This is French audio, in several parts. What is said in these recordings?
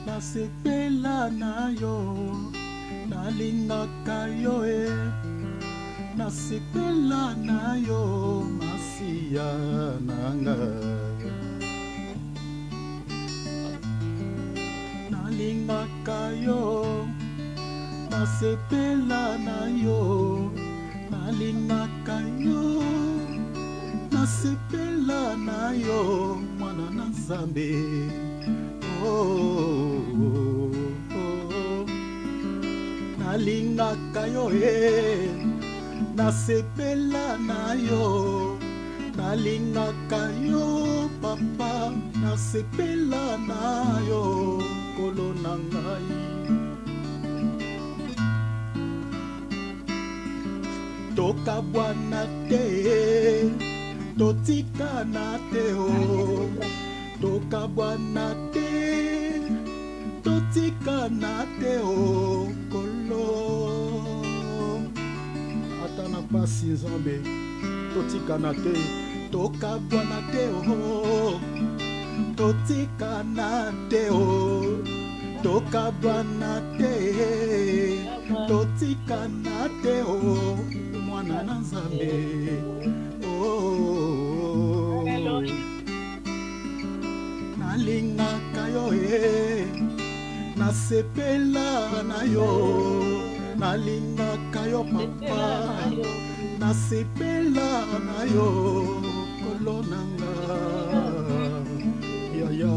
nasepela na yo, nalingaka yo nasepela na yo, masiya nanga. Nalingaka yo, nasepela na yo, nalingaka yo, nasepela na yo, mwana na Nzambe. Nalingaka yo nasepela na yo, nalingaka yo papa, nasepela na yo kolo na ngai. Tokabwana te, totikana te tokabwana te, totikana te kolo. Ata na pasi Nzambe, totikana te, tokabwana te totikana te tokabwana te, totikana te mwana na Nzambe. Nalingaka yo nasepela na yo, nalingaka yo papa, nasepela na yo kolo nanga. Yaya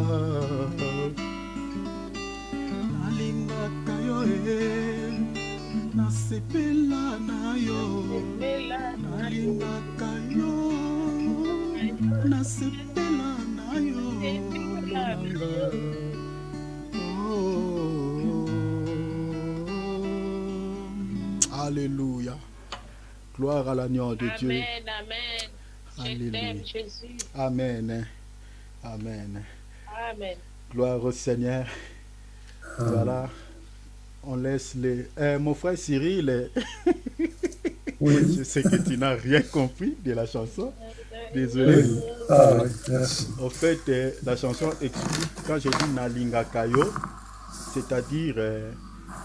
nalingaka yo nasepela na yo, nalingaka yo nasepela na yo. Alléluia. Gloire à l'agneau de Dieu. Amen, amen. Je t'aime, Jésus. Amen. Amen. Amen. Gloire au Seigneur. Voilà. On laisse les... mon frère Cyril, Oui. je sais que tu n'as rien compris de la chanson. Désolé. Oui. Ah, oui. Merci. En fait, la chanson explique, quand je dis Nalinga Kayo, c'est-à-dire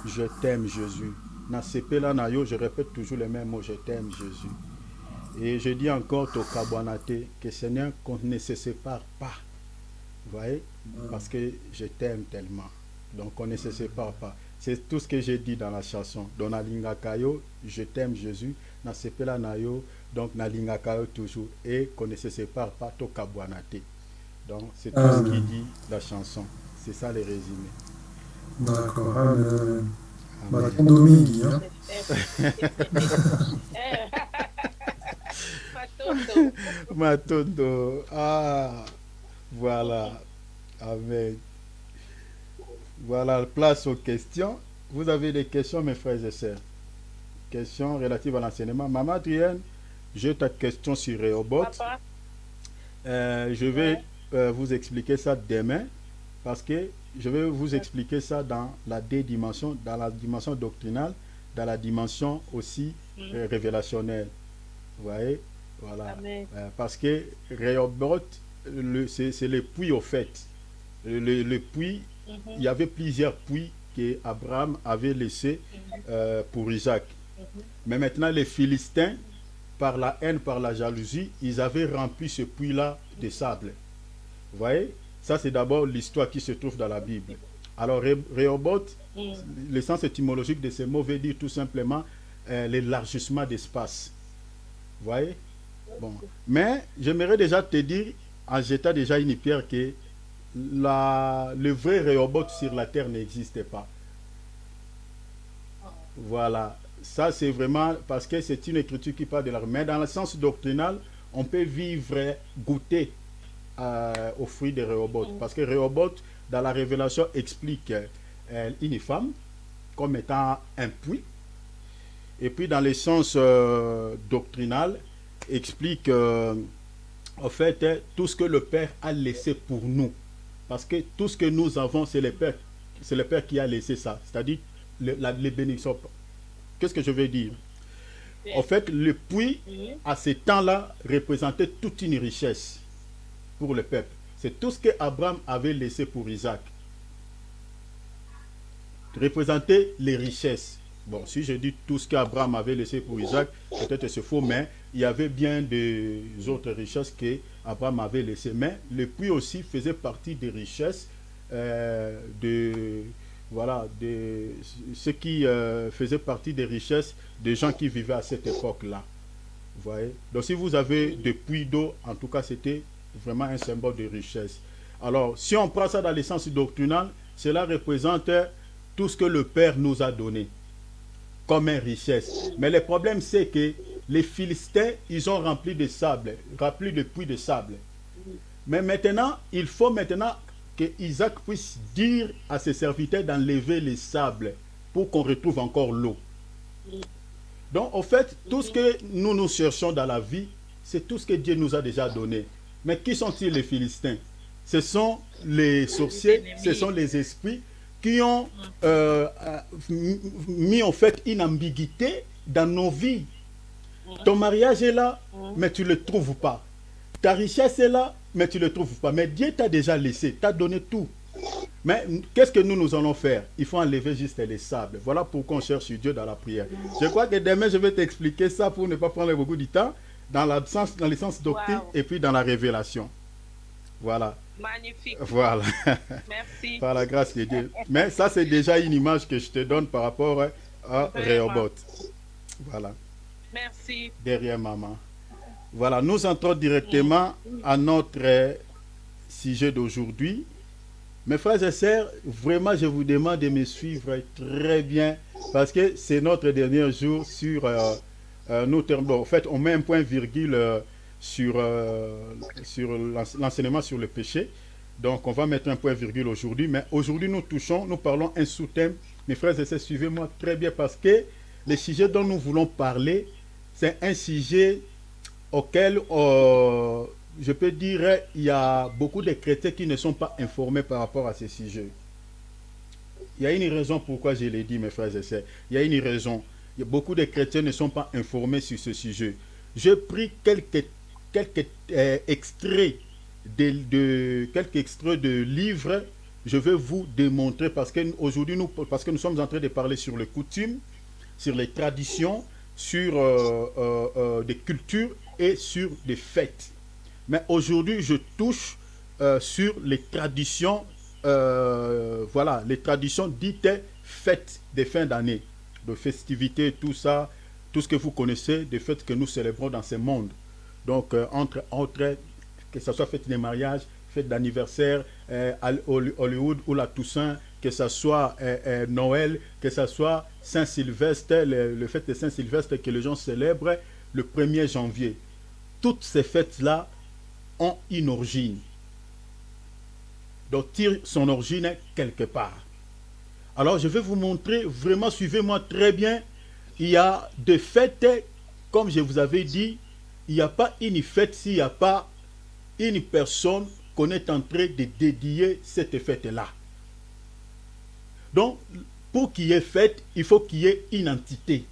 je t'aime Jésus. Nasepela Nayo, je répète toujours les mêmes mots, je t'aime Jésus. Et je dis encore Tokabwanate, que Seigneur, qu'on ne se sépare pas. Vous voyez? Parce que je t'aime tellement. Donc on ne se sépare pas. C'est tout ce que j'ai dit dans la chanson. Dans Nalinga Kayo, je t'aime Jésus. Nasepela Nayo, donc Nalinga Kayo toujours. Et qu'on ne se sépare pas, Tokabwanate. Donc c'est tout ce qui dit la chanson. C'est ça le résumé. D'accord. Amen. Matondo mingi, hein? Matondo. Ah, voilà. Amen. Voilà, place aux questions. Vous avez des questions, mes frères et sœurs? Questions relatives à l'enseignement. Maman Adrienne, j'ai ta question sur Rehoboth. Je vais vous expliquer ça demain parce que je vais vous expliquer ça dans la dimension, dans la dimension doctrinale, dans la dimension aussi révélationnelle. Vous voyez? Voilà. Parce que Rehoboth, c'est le puits au fait. Le puits, il y avait plusieurs puits qu'Abraham avait laissés pour Isaac. Mais maintenant, les Philistins, par la haine, par la jalousie, ils avaient rempli ce puits-là de sable. Vous voyez? Ça, c'est d'abord l'histoire qui se trouve dans la Bible. Alors, Rehoboth, le sens étymologique de ce mot veut dire tout simplement l'élargissement d'espace. Vous voyez? Bon. Mais j'aimerais déjà te dire, en jetant déjà une pierre, que le vrai Rehoboth sur la terre n'existe pas. Voilà. Ça, c'est vraiment parce que c'est une écriture qui parle de la... Mais dans le sens doctrinal, on peut vivre, goûter au fruit de Rehoboth. Parce que Rehoboth, dans la révélation, explique une femme comme étant un puits. Et puis, dans le sens doctrinal, explique en fait tout ce que le Père a laissé pour nous. Parce que tout ce que nous avons, c'est le Père qui a laissé ça. C'est-à-dire les bénédictions. Qu'est-ce que je veux dire? En fait, le puits, à ce temps-là, représentait toute une richesse pour le peuple. C'est tout ce que Abraham avait laissé pour Isaac. représentait les richesses. Bon, si je dis tout ce qu'Abraham avait laissé pour Isaac, peut-être c'est faux, mais il y avait bien des autres richesses qu'Abraham avait laissées. Mais le puits aussi faisait partie des richesses voilà, ce qui faisait partie des richesses des gens qui vivaient à cette époque-là. Vous voyez? Donc si vous avez des puits d'eau, en tout cas, c'était vraiment un symbole de richesse. Alors, si on prend ça dans le sens doctrinal, cela représente tout ce que le Père nous a donné comme une richesse. Mais le problème, c'est que les Philistins, ils ont rempli de sable, rempli de puits de sable. Mais maintenant, il faut maintenant que Isaac puisse dire à ses serviteurs d'enlever les sables pour qu'on retrouve encore l'eau. Donc, en fait, tout ce que nous cherchons dans la vie, c'est tout ce que Dieu nous a déjà donné. Mais qui sont-ils les Philistins? Ce sont les sorciers, ce sont les esprits qui ont mis en fait une ambiguïté dans nos vies. Ton mariage est là, mais tu ne le trouves pas. Ta richesse est là, mais tu ne le trouves pas. Mais Dieu t'a déjà laissé, t'a donné tout. Mais qu'est-ce que nous allons faire? Il faut enlever juste les sables. Voilà pourquoi on cherche Dieu dans la prière. Je crois que demain, je vais t'expliquer ça pour ne pas prendre beaucoup de temps, dans le sens doctrine et puis dans la révélation. Voilà. Magnifique. Voilà. Merci. Par la grâce de Dieu. Mais ça, c'est déjà une image que je te donne par rapport à Rehoboth. Voilà. Merci. Derrière maman. Voilà, nous entrons directement à notre sujet d'aujourd'hui. Mes frères et sœurs, vraiment, je vous demande de me suivre très bien parce que c'est notre dernier jour sur nos termes. Bon, en fait, on met un point virgule sur l'enseignement sur le péché. Donc, on va mettre un point virgule aujourd'hui. Mais aujourd'hui, nous parlons un sous-thème. Mes frères et sœurs, suivez-moi très bien parce que le sujet dont nous voulons parler, c'est un sujet auquel, je peux dire, il y a beaucoup de chrétiens qui ne sont pas informés par rapport à ces sujets. Il y a une raison pourquoi je l'ai dit, mes frères et sœurs. Il y a une raison. Beaucoup de chrétiens ne sont pas informés sur ce sujet. J'ai pris quelques extraits de livres. Je vais vous démontrer parce que aujourd'hui, parce que nous sommes en train de parler sur les coutumes, sur les traditions, sur des cultures et sur des fêtes. Mais aujourd'hui, je touche sur les traditions, voilà, les traditions dites fêtes de fin d'année, de festivités, tout ça, tout ce que vous connaissez, des fêtes que nous célébrons dans ce monde. Donc, entre autres, que ce soit fête de mariage, fête d'anniversaire, Hollywood ou la Toussaint, que ce soit Noël, que ce soit Saint-Sylvestre, le fête de Saint-Sylvestre que les gens célèbrent le 1er janvier. Toutes ces fêtes-là ont une origine. Donc, tire son origine quelque part. Alors, je vais vous montrer, vraiment, suivez-moi très bien. Il y a des fêtes, comme je vous avais dit, il n'y a pas une fête s'il n'y a pas une personne qu'on est en train de dédier cette fête-là. Donc, pour qu'il y ait fête, il faut qu'il y ait une entité.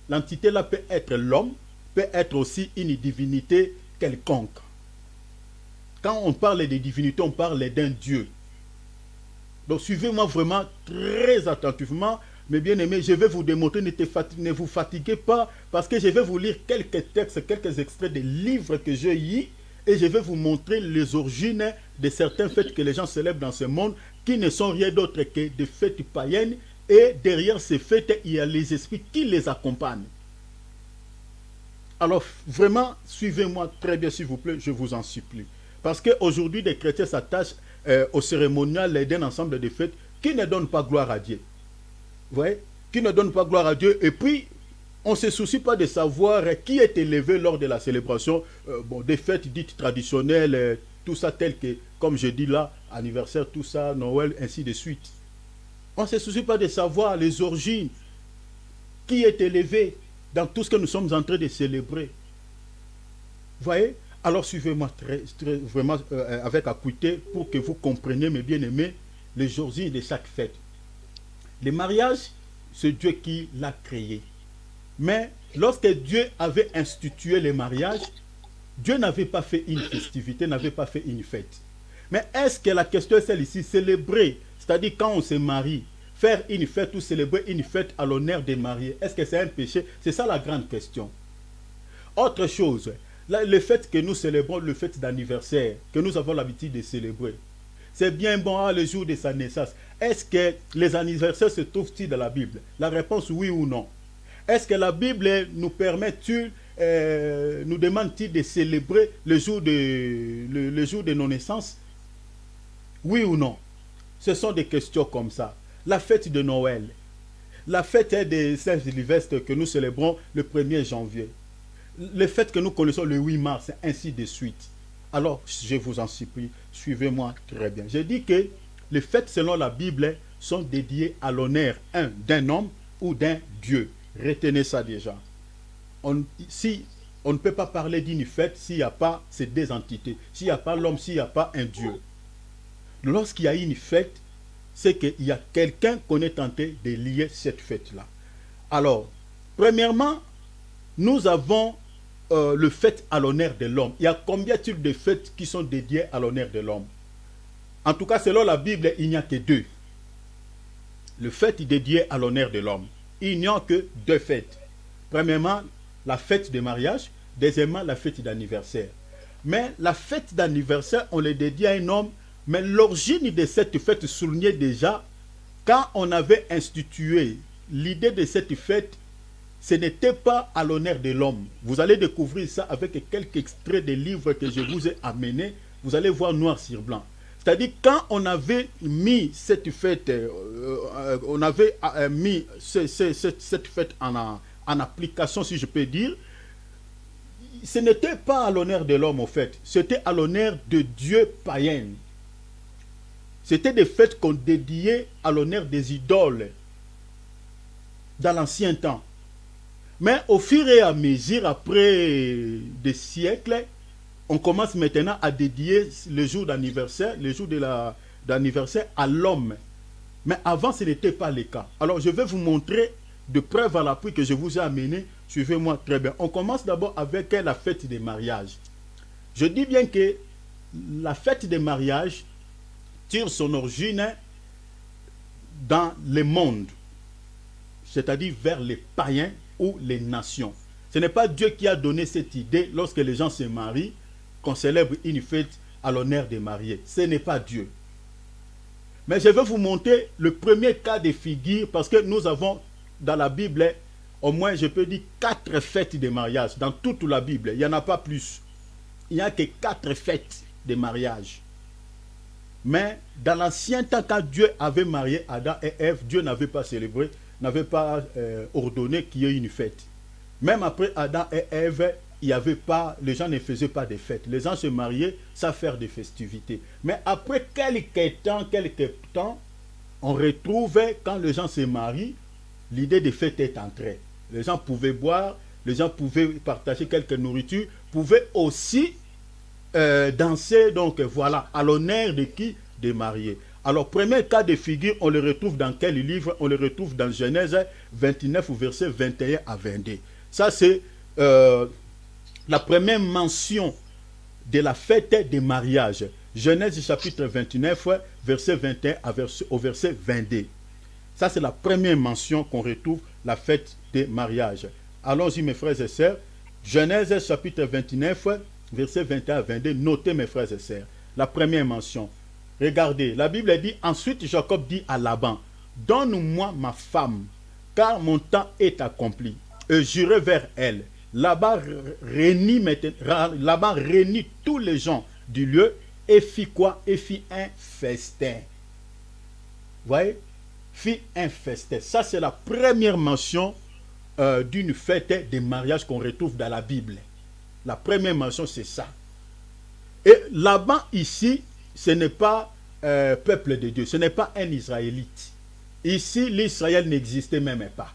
L'entité là peut être l'homme, peut être aussi une divinité quelconque. Quand on parle de divinité, on parle d'un Dieu. Donc, suivez-moi vraiment très attentivement, mes bien-aimés. Je vais vous démontrer, ne vous fatiguez pas, parce que je vais vous lire quelques textes, quelques extraits des livres que j'ai eus, et je vais vous montrer les origines de certaines fêtes que les gens célèbrent dans ce monde, qui ne sont rien d'autre que des fêtes païennes, et derrière ces fêtes, il y a les esprits qui les accompagnent. Alors, vraiment, suivez-moi très bien, s'il vous plaît, je vous en supplie. Parce qu'aujourd'hui, des chrétiens s'attachent au cérémonial d'un ensemble de fêtes qui ne donnent pas gloire à Dieu. Vous voyez? Qui ne donnent pas gloire à Dieu. Et puis, on ne se soucie pas de savoir qui est élevé lors de la célébration des fêtes dites traditionnelles, tout ça tel que, comme je dis là, anniversaire, tout ça, Noël, ainsi de suite. On ne se soucie pas de savoir les origines, qui est élevé dans tout ce que nous sommes en train de célébrer. Vous voyez? Alors suivez-moi vraiment avec acuité pour que vous compreniez, mes bien-aimés, les origines de chaque fête. Le mariage, c'est Dieu qui l'a créé. Mais lorsque Dieu avait institué le mariage, Dieu n'avait pas fait une festivité, n'avait pas fait une fête. Mais est-ce que la question est celle ici, célébrer, c'est-à-dire quand on se marie, faire une fête ou célébrer une fête à l'honneur des mariés, est-ce que c'est un péché? C'est ça la grande question. Autre chose, le fait que nous célébrons le fête d'anniversaire, que nous avons l'habitude de célébrer, c'est bien bon le jour de sa naissance. Est-ce que les anniversaires se trouvent-ils dans la Bible? La réponse oui ou non. Est-ce que la Bible nous permet-il, nous demande-t-il de célébrer le jour de nos naissances? Oui ou non? Ce sont des questions comme ça. La fête de Noël, la fête des Saint-Sylvestre que nous célébrons le 1er janvier, le fait que nous connaissons le 8 mars, ainsi de suite. Alors, je vous en supplie, suivez-moi très bien. J'ai dit que les fêtes selon la Bible sont dédiées à l'honneur, d'un homme ou d'un Dieu. Retenez ça déjà. On ne peut pas parler d'une fête s'il n'y a pas ces deux entités, s'il n'y a pas l'homme, s'il n'y a pas un Dieu. Lorsqu'il y a une fête, c'est qu'il y a quelqu'un qu'on est tenté de lier cette fête-là. Alors, premièrement, nous avons le fête à l'honneur de l'homme. Il y a combien de fêtes qui sont dédiées à l'honneur de l'homme? En tout cas, selon la Bible, il n'y a que deux. Le fête dédié à l'honneur de l'homme. Il n'y a que deux fêtes. Premièrement, la fête de mariage. Deuxièmement, la fête d'anniversaire. Mais la fête d'anniversaire, on le dédie à un homme. Mais l'origine de cette fête soulignait déjà, quand on avait institué l'idée de cette fête, ce n'était pas à l'honneur de l'homme. Vous allez découvrir ça avec quelques extraits des livres que je vous ai amenés. Vous allez voir noir sur blanc. C'est-à-dire, quand on avait mis cette fête, on avait mis cette fête en application, si je peux dire, ce n'était pas à l'honneur de l'homme, en fait. C'était à l'honneur de Dieu païen. C'était des fêtes qu'on dédiait à l'honneur des idoles dans l'ancien temps. Mais au fur et à mesure, après des siècles, on commence maintenant à dédier le jour d'anniversaire, le jour d'anniversaire à l'homme. Mais avant, ce n'était pas le cas. Alors, je vais vous montrer de preuve à l'appui que je vous ai amené. Suivez-moi très bien. On commence d'abord avec la fête des mariages. Je dis bien que la fête des mariages tire son origine dans le monde, c'est-à-dire vers les païens ou les nations. Ce n'est pas Dieu qui a donné cette idée lorsque les gens se marient, qu'on célèbre une fête à l'honneur des mariés. Ce n'est pas Dieu. Mais je vais vous montrer le premier cas de figure parce que nous avons dans la Bible, au moins je peux dire 4 fêtes de mariage. Dans toute la Bible, il n'y en a pas plus. Il n'y a que 4 fêtes de mariage. Mais dans l'ancien temps, quand Dieu avait marié Adam et Ève, Dieu n'avait pas célébré, n'avait pas ordonné qu'il y ait une fête. Même après Adam et Ève, il y avait pas, les gens ne faisaient pas de fêtes. Les gens se mariaient sans faire de festivités. Mais après quelques temps, on retrouve, quand les gens se marient, l'idée de fête est entrée. Les gens pouvaient boire, les gens pouvaient partager quelques nourritures, pouvaient aussi danser, donc voilà, à l'honneur de qui? Des mariés. Alors, premier cas de figure, on le retrouve dans quel livre? On le retrouve dans Genèse 29, versets 21 à 22. Ça, c'est la première mention de la fête des mariages. Genèse chapitre 29, verset 21 au verset 22. Ça, c'est la première mention qu'on retrouve, la fête des mariages. Allons-y, mes frères et sœurs. Genèse chapitre 29, verset 21 à 22. Notez, mes frères et sœurs, la première mention. Regardez, la Bible dit, ensuite Jacob dit à Laban, donne-moi ma femme, car mon temps est accompli. Et j'irai vers elle. Laban réunit tous les gens du lieu et fit quoi? Et fit un festin. Vous voyez? Fit un festin. Ça, c'est la première mention d'une fête de mariage qu'on retrouve dans la Bible. La première mention, c'est ça. Et Laban, ici, ce n'est pas peuple de Dieu, ce n'est pas un Israélite. Ici, l'Israël n'existait même pas.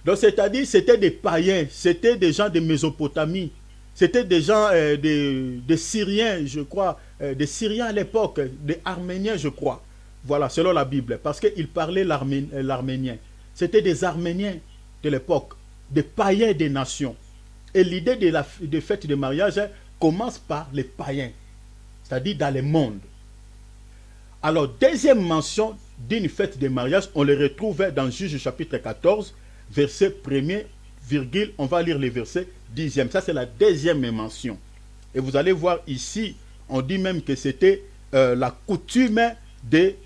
Donc, c'est-à-dire, c'était des païens, c'était des gens de Mésopotamie, c'était des gens des Syriens, je crois, des Syriens à l'époque, des Arméniens, je crois. Voilà, selon la Bible, parce qu'ils parlaient l'arménien. C'était des Arméniens de l'époque, des païens des nations. Et l'idée de fête de mariage commence par les païens, c'est-à-dire dans le monde. Alors, deuxième mention d'une fête de mariage, on le retrouve dans Juge chapitre 14, verset 1er, virgule, on va lire les versets 10e. Ça, c'est la deuxième mention. Et vous allez voir ici, on dit même que c'était la coutume des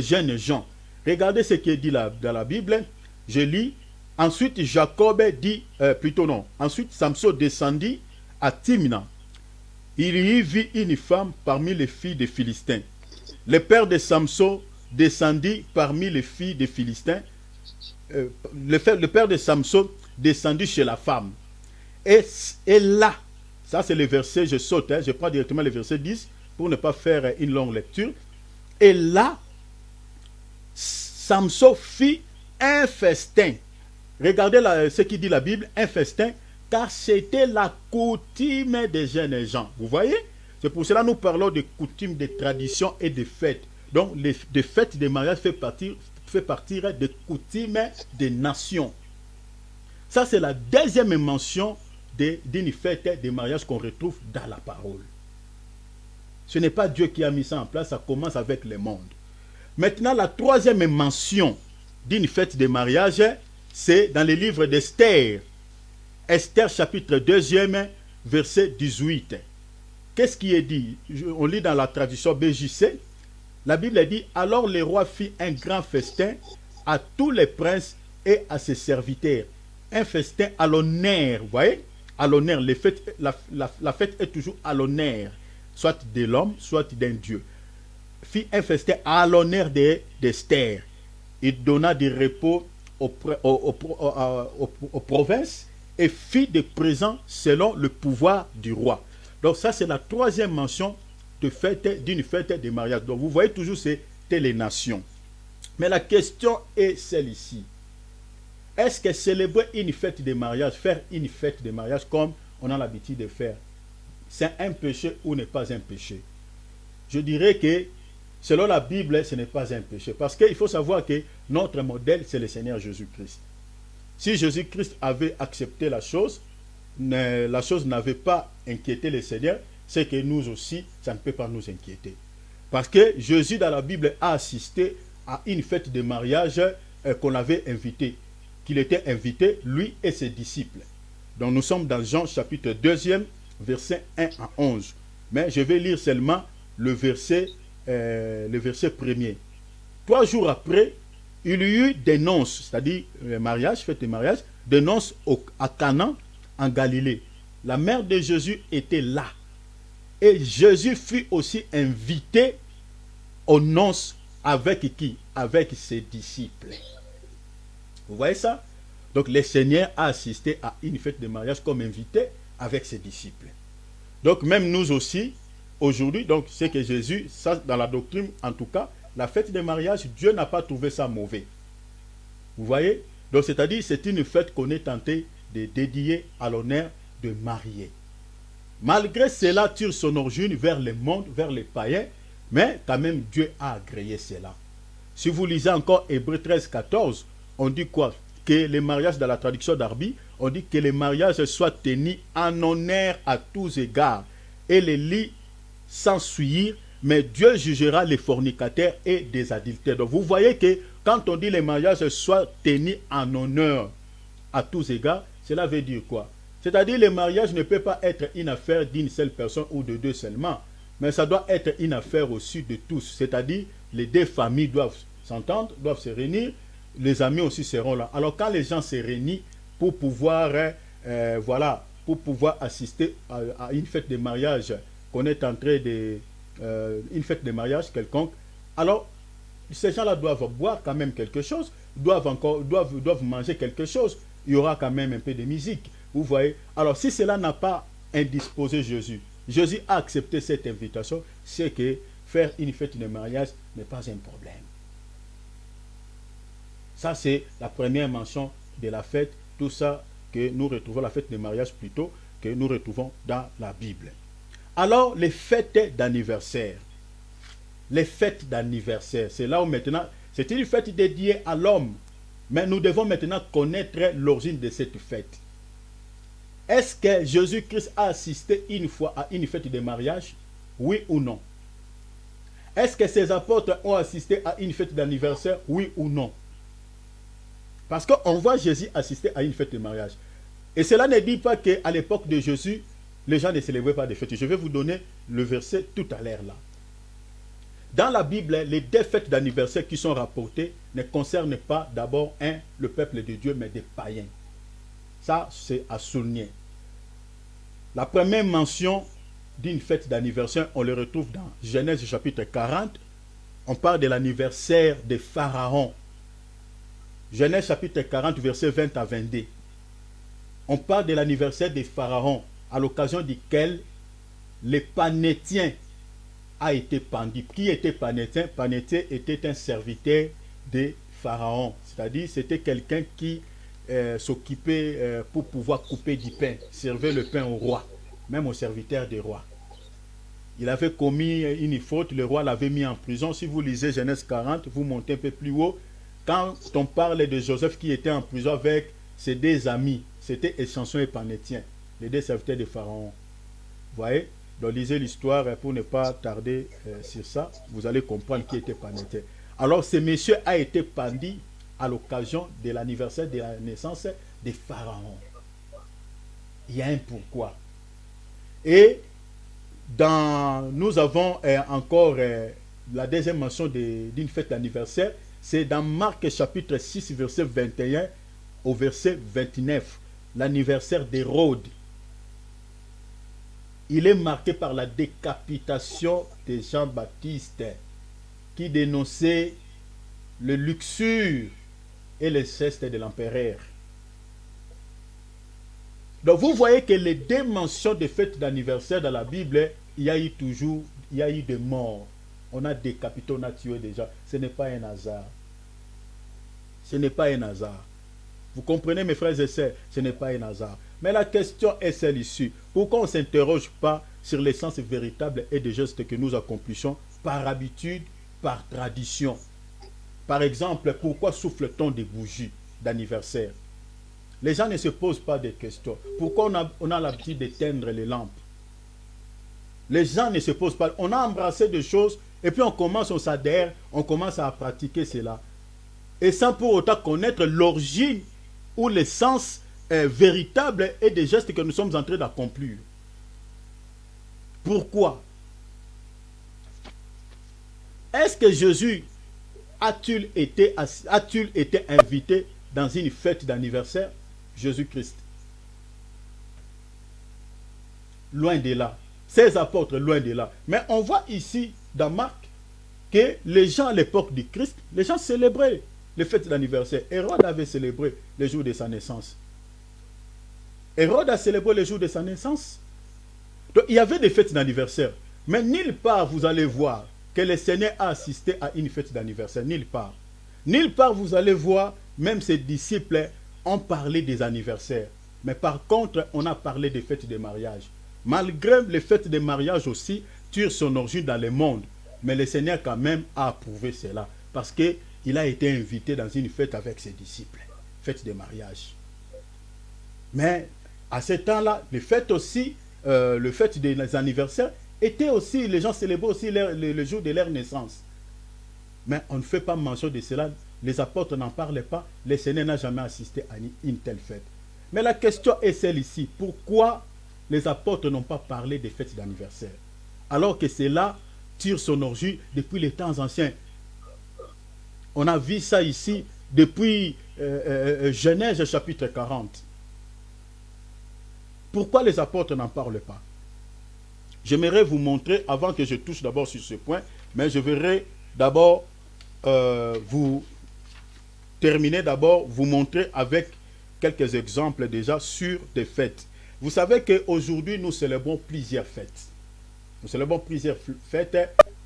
jeunes gens. Regardez ce qui est dit là, dans la Bible. Je lis. Ensuite, Jacob dit, ensuite Samson descendit à Timna. Il y vit une femme parmi les filles des Philistins. Le père de Samson descendit parmi les filles des Philistins. Le père de Samson descendit chez la femme. Et là, ça c'est le verset, je saute, je prends directement le verset 10 pour ne pas faire une longue lecture. Et là, Samson fit un festin. Regardez ce qui dit la Bible, un festin, car c'était la coutume des jeunes gens. Vous voyez? C'est pour cela que nous parlons de coutumes, de traditions et de fêtes. Donc, les fêtes de mariage fait partir des coutumes des nations. Ça, c'est la deuxième mention d'une fête de mariage qu'on retrouve dans la parole. Ce n'est pas Dieu qui a mis ça en place, ça commence avec le monde. Maintenant, la troisième mention d'une fête de mariage, c'est dans le livre d'Esther. Esther chapitre 2, verset 18. Qu'est-ce qui est dit? On lit dans la traduction BJC. La Bible dit, alors le roi fit un grand festin à tous les princes et à ses serviteurs. Un festin à l'honneur, vous voyez? À l'honneur, la fête est toujours à l'honneur, soit de l'homme, soit d'un Dieu. Fit un festin à l'honneur d'Esther. Il donna du repos aux provinces et fit des présents selon le pouvoir du roi. Donc ça, c'est la troisième mention d'une fête de mariage. Donc vous voyez toujours, c'était les nations. Mais la question est celle-ci. Est-ce que célébrer une fête de mariage, faire une fête de mariage comme on a l'habitude de faire, c'est un péché ou n'est pas un péché? Je dirais que selon la Bible, ce n'est pas un péché. Parce qu'il faut savoir que notre modèle, c'est le Seigneur Jésus-Christ. Si Jésus-Christ avait accepté la chose n'avait pas inquiété le Seigneur, c'est que nous aussi, ça ne peut pas nous inquiéter. Parce que Jésus, dans la Bible, a assisté à une fête de mariage qu'on avait invité, qu'il était invité, lui et ses disciples. Donc nous sommes dans Jean chapitre 2, verset 1 à 11. Mais je vais lire seulement le verset 1er. 3 jours après, il y eut des noces, c'est-à-dire mariage, fête de mariage, des noces à Cana, en Galilée. La mère de Jésus était là. Et Jésus fut aussi invité aux noces avec qui? Avec ses disciples. Vous voyez ça? Donc le Seigneur a assisté à une fête de mariage comme invité avec ses disciples. Donc même nous aussi, aujourd'hui, donc c'est que Jésus, ça dans la doctrine en tout cas, la fête de mariage, Dieu n'a pas trouvé ça mauvais. Vous voyez? Donc c'est-à-dire c'est une fête qu'on est tenté de dédier à l'honneur de marier. Malgré cela, tire son origine vers le monde, vers les païens, mais quand même Dieu a agréé cela. Si vous lisez encore Hébreux 13, 14, on dit quoi? Que les mariages, dans la traduction d'Arby, on dit que les mariages soient tenus en honneur à tous égards et les lits sans souillir, mais Dieu jugera les fornicateurs et des adultères. Donc vous voyez que quand on dit les mariages soient tenus en honneur à tous égards, cela veut dire quoi? C'est-à-dire le mariage ne peut pas être une affaire d'une seule personne ou de deux seulement, mais ça doit être une affaire aussi de tous. C'est-à-dire les deux familles doivent s'entendre, doivent se réunir, les amis aussi seront là. Alors quand les gens se réunissent pour pouvoir, pour pouvoir assister à une fête de mariage qu'on est en train de... une fête de mariage quelconque, alors ces gens-là doivent boire quand même quelque chose, doivent manger quelque chose, il y aura quand même un peu de musique, vous voyez. Alors si cela n'a pas indisposé Jésus, Jésus a accepté cette invitation, c'est que faire une fête de mariage n'est pas un problème. Ça c'est la première mention de la fête, tout ça que nous retrouvons, la fête de mariage plutôt, que nous retrouvons dans la Bible. Alors, les fêtes d'anniversaire. Les fêtes d'anniversaire, c'est là où maintenant, c'est une fête dédiée à l'homme. Mais nous devons maintenant connaître l'origine de cette fête. Est-ce que Jésus-Christ a assisté une fois à une fête de mariage? Oui ou non? Est-ce que ces apôtres ont assisté à une fête d'anniversaire, oui ou non? Parce qu'on voit Jésus assister à une fête de mariage. Et cela ne dit pas qu'à l'époque de Jésus, les gens ne célébraient pas des fêtes. Je vais vous donner le verset tout à l'heure là. Dans la Bible, les 2 fêtes d'anniversaire qui sont rapportées ne concernent pas d'abord le peuple de Dieu, mais des païens. Ça, c'est à souligner. La première mention d'une fête d'anniversaire, on le retrouve dans Genèse chapitre 40. On parle de l'anniversaire des pharaons. Genèse chapitre 40, versets 20 à 22. On parle de l'anniversaire des pharaons, à l'occasion duquel les Panétiens a été pendu. Qui était Panétien? Panétien était un serviteur des pharaons. C'est-à-dire, c'était quelqu'un qui s'occupait pour pouvoir couper du pain, servait le pain au roi, même aux serviteurs des rois. Il avait commis une faute, le roi l'avait mis en prison. Si vous lisez Genèse 40, vous montez un peu plus haut. Quand on parle de Joseph qui était en prison avec ses 2 amis, c'était Échanson et Panétien, les 2 serviteurs des pharaons. Vous voyez? Donc lisez l'histoire pour ne pas tarder sur ça. Vous allez comprendre qui était Panétien. Alors ce monsieur a été pendu à l'occasion de l'anniversaire de la naissance des pharaons. Il y a un pourquoi. Et nous avons encore la deuxième mention d'une fête d'anniversaire. C'est dans Marc chapitre 6, verset 21 au verset 29. L'anniversaire d'Hérode. Il est marqué par la décapitation de Jean-Baptiste qui dénonçait le luxure et le ceste de l'empereur. Donc vous voyez que les 2 mentions de fêtes d'anniversaire dans la Bible, il y a eu des morts. On a décapité, on a tué des gens. Ce n'est pas un hasard. Ce n'est pas un hasard. Vous comprenez mes frères et sœurs, ce n'est pas un hasard. Mais la question est celle-ci. Pourquoi on ne s'interroge pas sur l'essence véritable et des gestes que nous accomplissons par habitude, par tradition? Par exemple, pourquoi souffle-t-on des bougies d'anniversaire? Les gens ne se posent pas de questions. Pourquoi on a l'habitude d'éteindre les lampes? Les gens ne se posent pas. On a embrassé des choses et puis on s'adhère, on commence à pratiquer cela. Et sans pour autant connaître l'origine ou l'essence véritable et des gestes que nous sommes en train d'accomplir. Pourquoi? Est-ce que Jésus a-t-il été invité dans une fête d'anniversaire? Jésus-Christ. Loin de là. Ses apôtres, loin de là. Mais on voit ici, dans Marc, que les gens à l'époque du Christ, les gens célébraient les fêtes d'anniversaire. Hérode avait célébré le jour de sa naissance. Hérode a célébré le jour de sa naissance. Donc il y avait des fêtes d'anniversaire. Mais nulle part vous allez voir que le Seigneur a assisté à une fête d'anniversaire. Nulle part. Nulle part vous allez voir, même ses disciples ont parlé des anniversaires. Mais par contre, on a parlé des fêtes de mariage. Malgré les fêtes de mariage aussi, tirent son origine dans le monde. Mais le Seigneur quand même a approuvé cela. Parce qu'il a été invité dans une fête avec ses disciples. Fête de mariage. Mais à ce temps-là, les fêtes aussi, le fête des anniversaires, étaient aussi, les gens célébraient aussi le jour de leur naissance. Mais on ne fait pas mention de cela. Les apôtres n'en parlaient pas. Le Seigneur n'a jamais assisté à une telle fête. Mais la question est celle-ci. Pourquoi les apôtres n'ont pas parlé des fêtes d'anniversaire? Alors que cela tire son origine depuis les temps anciens. On a vu ça ici depuis Genèse chapitre 40. Pourquoi les apôtres n'en parlent pas? J'aimerais vous montrer, avant que je touche d'abord sur ce point, mais je verrai d'abord vous terminer d'abord, vous montrer avec quelques exemples déjà sur des fêtes. Vous savez qu'aujourd'hui, nous célébrons plusieurs fêtes. Nous célébrons plusieurs fêtes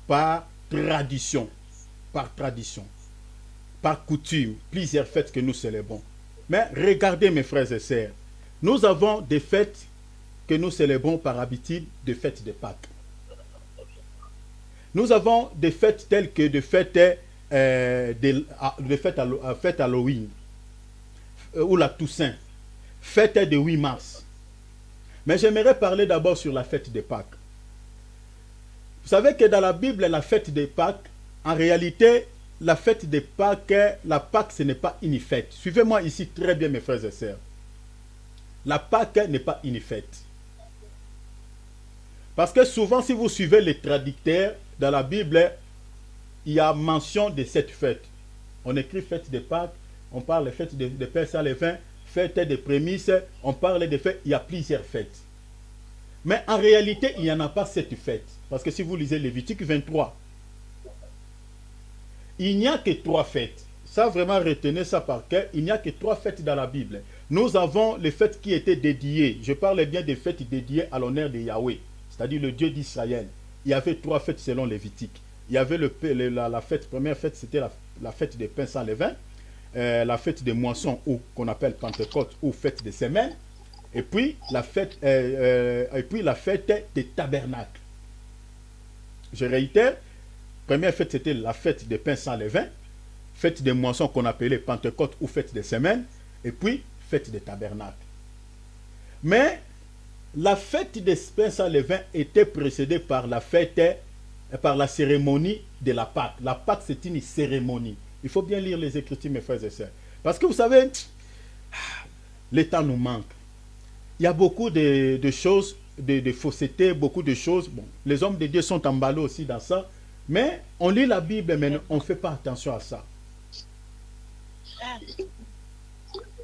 par tradition, par coutume, plusieurs fêtes que nous célébrons. Mais regardez mes frères et sœurs, nous avons des fêtes que nous célébrons par habitude, des fêtes de Pâques. Nous avons des fêtes telles que des fêtes, fête Halloween, ou la Toussaint, fête de 8 mars. Mais j'aimerais parler d'abord sur la fête de Pâques. savez que dans la Bible, la fête des Pâques, en réalité, la fête des Pâques, la Pâque, ce n'est pas une fête. Suivez-moi ici très bien, mes frères et sœurs. La Pâque n'est pas une fête. Parce que souvent, si vous suivez les traducteurs, dans la Bible, il y a mention de cette fête. On écrit fête des Pâques, on parle de fête de Pères sans levain, fête des prémices, on parle de fêtes, il y a plusieurs fêtes. Mais en réalité, il n'y en a pas cette fête. Parce que si vous lisez Lévitique 23, il n'y a que 3 fêtes. Ça, vraiment, retenez ça par cœur. Il n'y a que 3 fêtes dans la Bible. Nous avons les fêtes qui étaient dédiées. Je parle bien des fêtes dédiées à l'honneur de Yahweh, c'est-à-dire le Dieu d'Israël. Il y avait 3 fêtes selon Lévitique. Il y avait la première fête, c'était la fête des pains sans levain, la fête des moissons, qu'on appelle Pentecôte, ou fête des semaines, et puis la fête des tabernacles. Je réitère, première fête, c'était la fête des pains sans levain, fête des moissons qu'on appelait Pentecôte ou fête des semaines, et puis fête des tabernacles. Mais la fête des pains sans levain était précédée par la cérémonie de la Pâque. La Pâque, c'est une cérémonie. Il faut bien lire les Écritures, mes frères et sœurs. Parce que vous savez, le temps nous manque. Il y a beaucoup de choses, de faussetés, beaucoup de choses. Bon, les hommes de Dieu sont emballés aussi dans ça. Mais on lit la Bible, mais on ne fait pas attention à ça.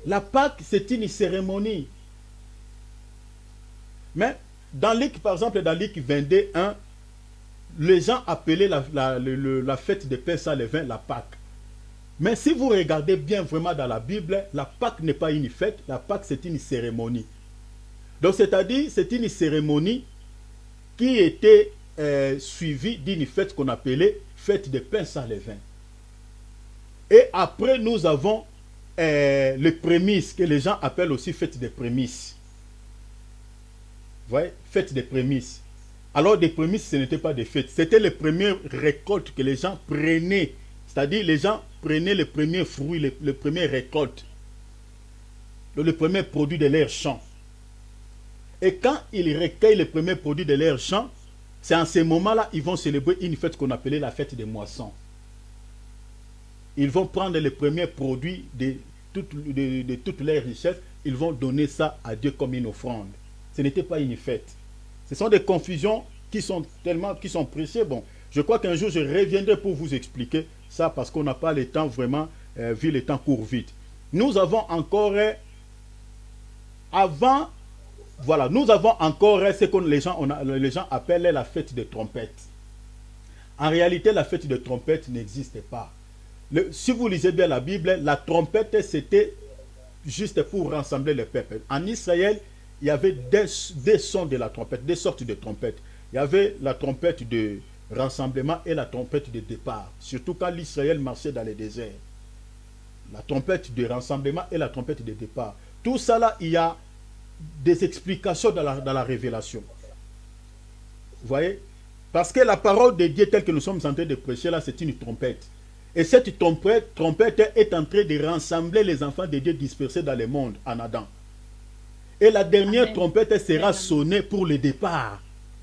La Pâque, c'est une cérémonie. Mais dans Luc, par exemple, dans Luc 22, 1, les gens appelaient la fête des pains sans levain la Pâque. Mais si vous regardez bien vraiment dans la Bible, la Pâque n'est pas une fête, la Pâque c'est une cérémonie. Donc c'est-à-dire, c'est une cérémonie qui était suivie d'une fête qu'on appelait fête des pains sans levain. Et après, nous avons les prémices, que les gens appellent aussi fête des prémices. Vous voyez, fête des prémices. Alors, des prémices, ce n'était pas des fêtes. C'était les premières récoltes que les gens prenaient. C'est-à-dire, les gens prenaient les premiers fruits, les premières récoltes. Le premier produit de leur champ. Et quand ils recueillent les premiers produits de leur champ, c'est en ce moment-là ils vont célébrer une fête qu'on appelait la fête des moissons. Ils vont prendre les premiers produits de toutes leurs richesses, ils vont donner ça à Dieu comme une offrande. Ce n'était pas une fête. Ce sont des confusions qui sont pressées. Bon, je crois qu'un jour je reviendrai pour vous expliquer ça parce qu'on n'a pas le temps vraiment, vu le temps court vite. Nous avons encore, nous avons encore ce que les gens appellent la fête de trompette. En réalité, la fête de trompette n'existe pas. Si vous lisez bien la Bible, la trompette c'était juste pour rassembler le peuple. En Israël, il y avait des sons de la trompette, des sortes de trompettes. Il y avait la trompette de rassemblement et la trompette de départ. Surtout quand l'Israël marchait dans les déserts. La trompette de rassemblement et la trompette de départ. Tout ça là, il y a des explications dans la révélation. Vous voyez? Parce que la parole de Dieu telle que nous sommes en train de prêcher là, c'est une trompette. Et cette trompette est en train de rassembler les enfants de Dieu dispersés dans le monde en Adam. Et la dernière trompette sera sonnée pour le départ,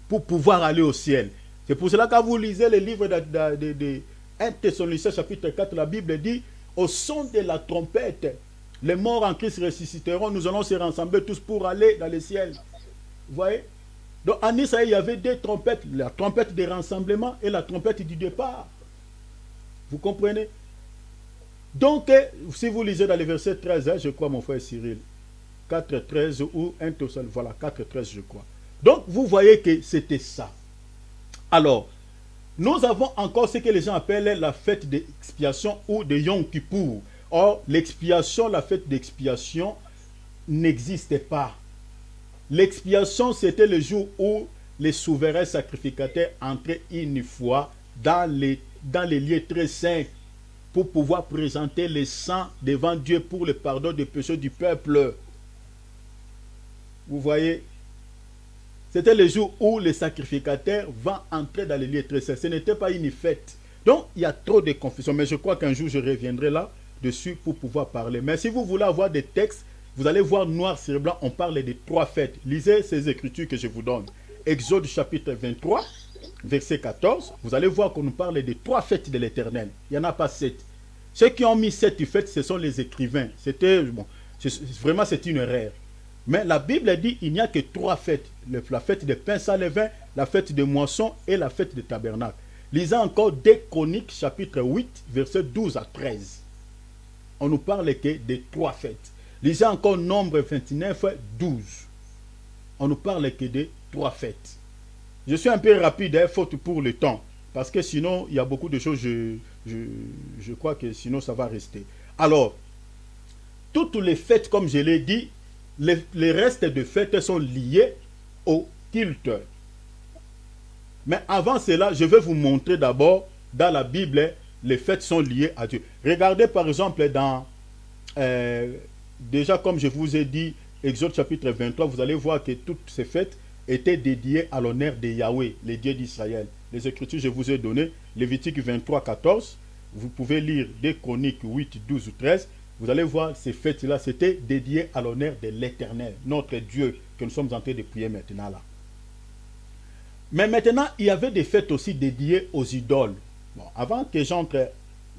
pour pouvoir aller au ciel. C'est pour cela que quand vous lisez le livre de 1 Thessaloniciens chapitre 4, la Bible dit, au son de la trompette, les morts en Christ ressusciteront, nous allons se rassembler tous pour aller dans le ciel. Vous voyez? Donc en Israël, il y avait 2 trompettes, la trompette de rassemblement et la trompette du départ. Vous comprenez? Donc, si vous lisez dans le verset 13, je crois mon frère Cyril, 4.13 ou 1 Thessaloniciens, voilà, 4.13 je crois. Donc, vous voyez que c'était ça. Alors, nous avons encore ce que les gens appellent la fête d'expiation ou de Yom Kippour. Or, l'expiation, la fête d'expiation n'existait pas. L'expiation, c'était le jour où les souverains sacrificateurs entraient une fois dans les lieux très saints pour pouvoir présenter le sang devant Dieu pour le pardon des péchés du peuple. Vous voyez? C'était le jour où les sacrificateurs vont entrer dans les lieux très saints. Ce n'était pas une fête. Donc, il y a trop de confusion. Mais je crois qu'un jour, je reviendrai là-dessus pour pouvoir parler. Mais si vous voulez avoir des textes, vous allez voir noir sur blanc, on parle de 3 fêtes. Lisez ces écritures que je vous donne. Exode chapitre 23. verset 14, vous allez voir qu'on nous parle de 3 fêtes de l'Éternel. Il n'y en a pas 7. Ceux qui ont mis 7 fêtes, ce sont les écrivains. C'était, bon, vraiment c'est une erreur. Mais la Bible dit qu'il n'y a que 3 fêtes. La fête des pains sans levain, la fête des moissons et la fête des tabernacles. Lisons encore 2 Chroniques, chapitre 8, versets 12 à 13. On nous parle que des 3 fêtes. Lisons encore Nombre 29, 12. On nous parle que des 3 fêtes. Je suis un peu rapide, hein, faute pour le temps. Parce que sinon, il y a beaucoup de choses, je crois que sinon ça va rester. Alors, toutes les fêtes, comme je l'ai dit, les restes de fêtes sont liés au culte. Mais avant cela, je vais vous montrer d'abord, dans la Bible, les fêtes sont liées à Dieu. Regardez par exemple dans, déjà comme je vous ai dit, Exode chapitre 23, vous allez voir que toutes ces fêtes étaient dédiées à l'honneur de Yahweh, les dieux d'Israël. Les Écritures, je vous ai donné, Lévitique 23, 14, vous pouvez lire des Chroniques 8, 12 ou 13, vous allez voir ces fêtes-là, c'était dédié à l'honneur de l'Éternel, notre Dieu, que nous sommes en train de prier maintenant là. Mais maintenant, il y avait des fêtes aussi dédiées aux idoles. Bon, avant que j'entre,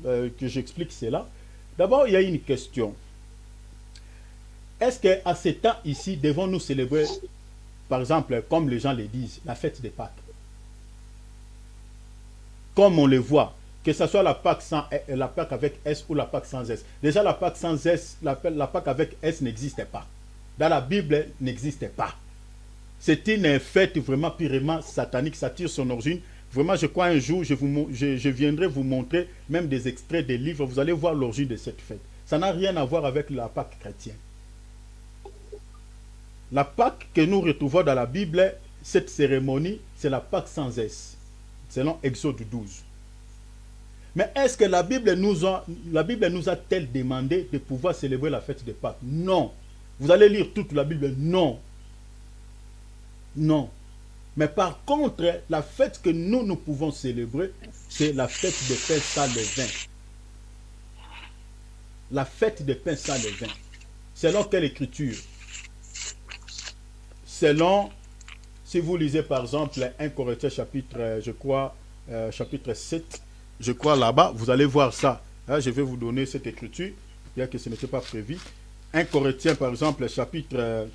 que j'explique cela, d'abord, il y a une question. Est-ce qu'à ce temps ici, devons-nous célébrer, par exemple, comme les gens le disent, la fête des Pâques? Comme on le voit, que ce soit la Pâque avec S ou la Pâque sans S. Déjà, la Pâque sans S, la Pâque avec S n'existait pas. Dans la Bible, n'existait pas. C'est une fête vraiment purement satanique, ça tire son origine. Vraiment, je crois un jour, je viendrai vous montrer même des extraits des livres, vous allez voir l'origine de cette fête. Ça n'a rien à voir avec la Pâque chrétienne. La Pâque que nous retrouvons dans la Bible, cette cérémonie, c'est la Pâque sans S, selon Exode 12. Mais est-ce que la Bible nous a-t-elle demandé de pouvoir célébrer la fête de Pâques? Non. Vous allez lire toute la Bible? Non. Non. Mais par contre, la fête que nous pouvons célébrer, c'est la fête des pains sans levain. La fête des pains sans levain. Selon quelle écriture? Selon, si vous lisez par exemple 1 Corinthiens chapitre, je crois, chapitre 7, je crois là-bas, vous allez voir ça. Hein, je vais vous donner cette écriture, bien que ce n'était pas prévu. 1 Corinthiens par exemple, chapitre...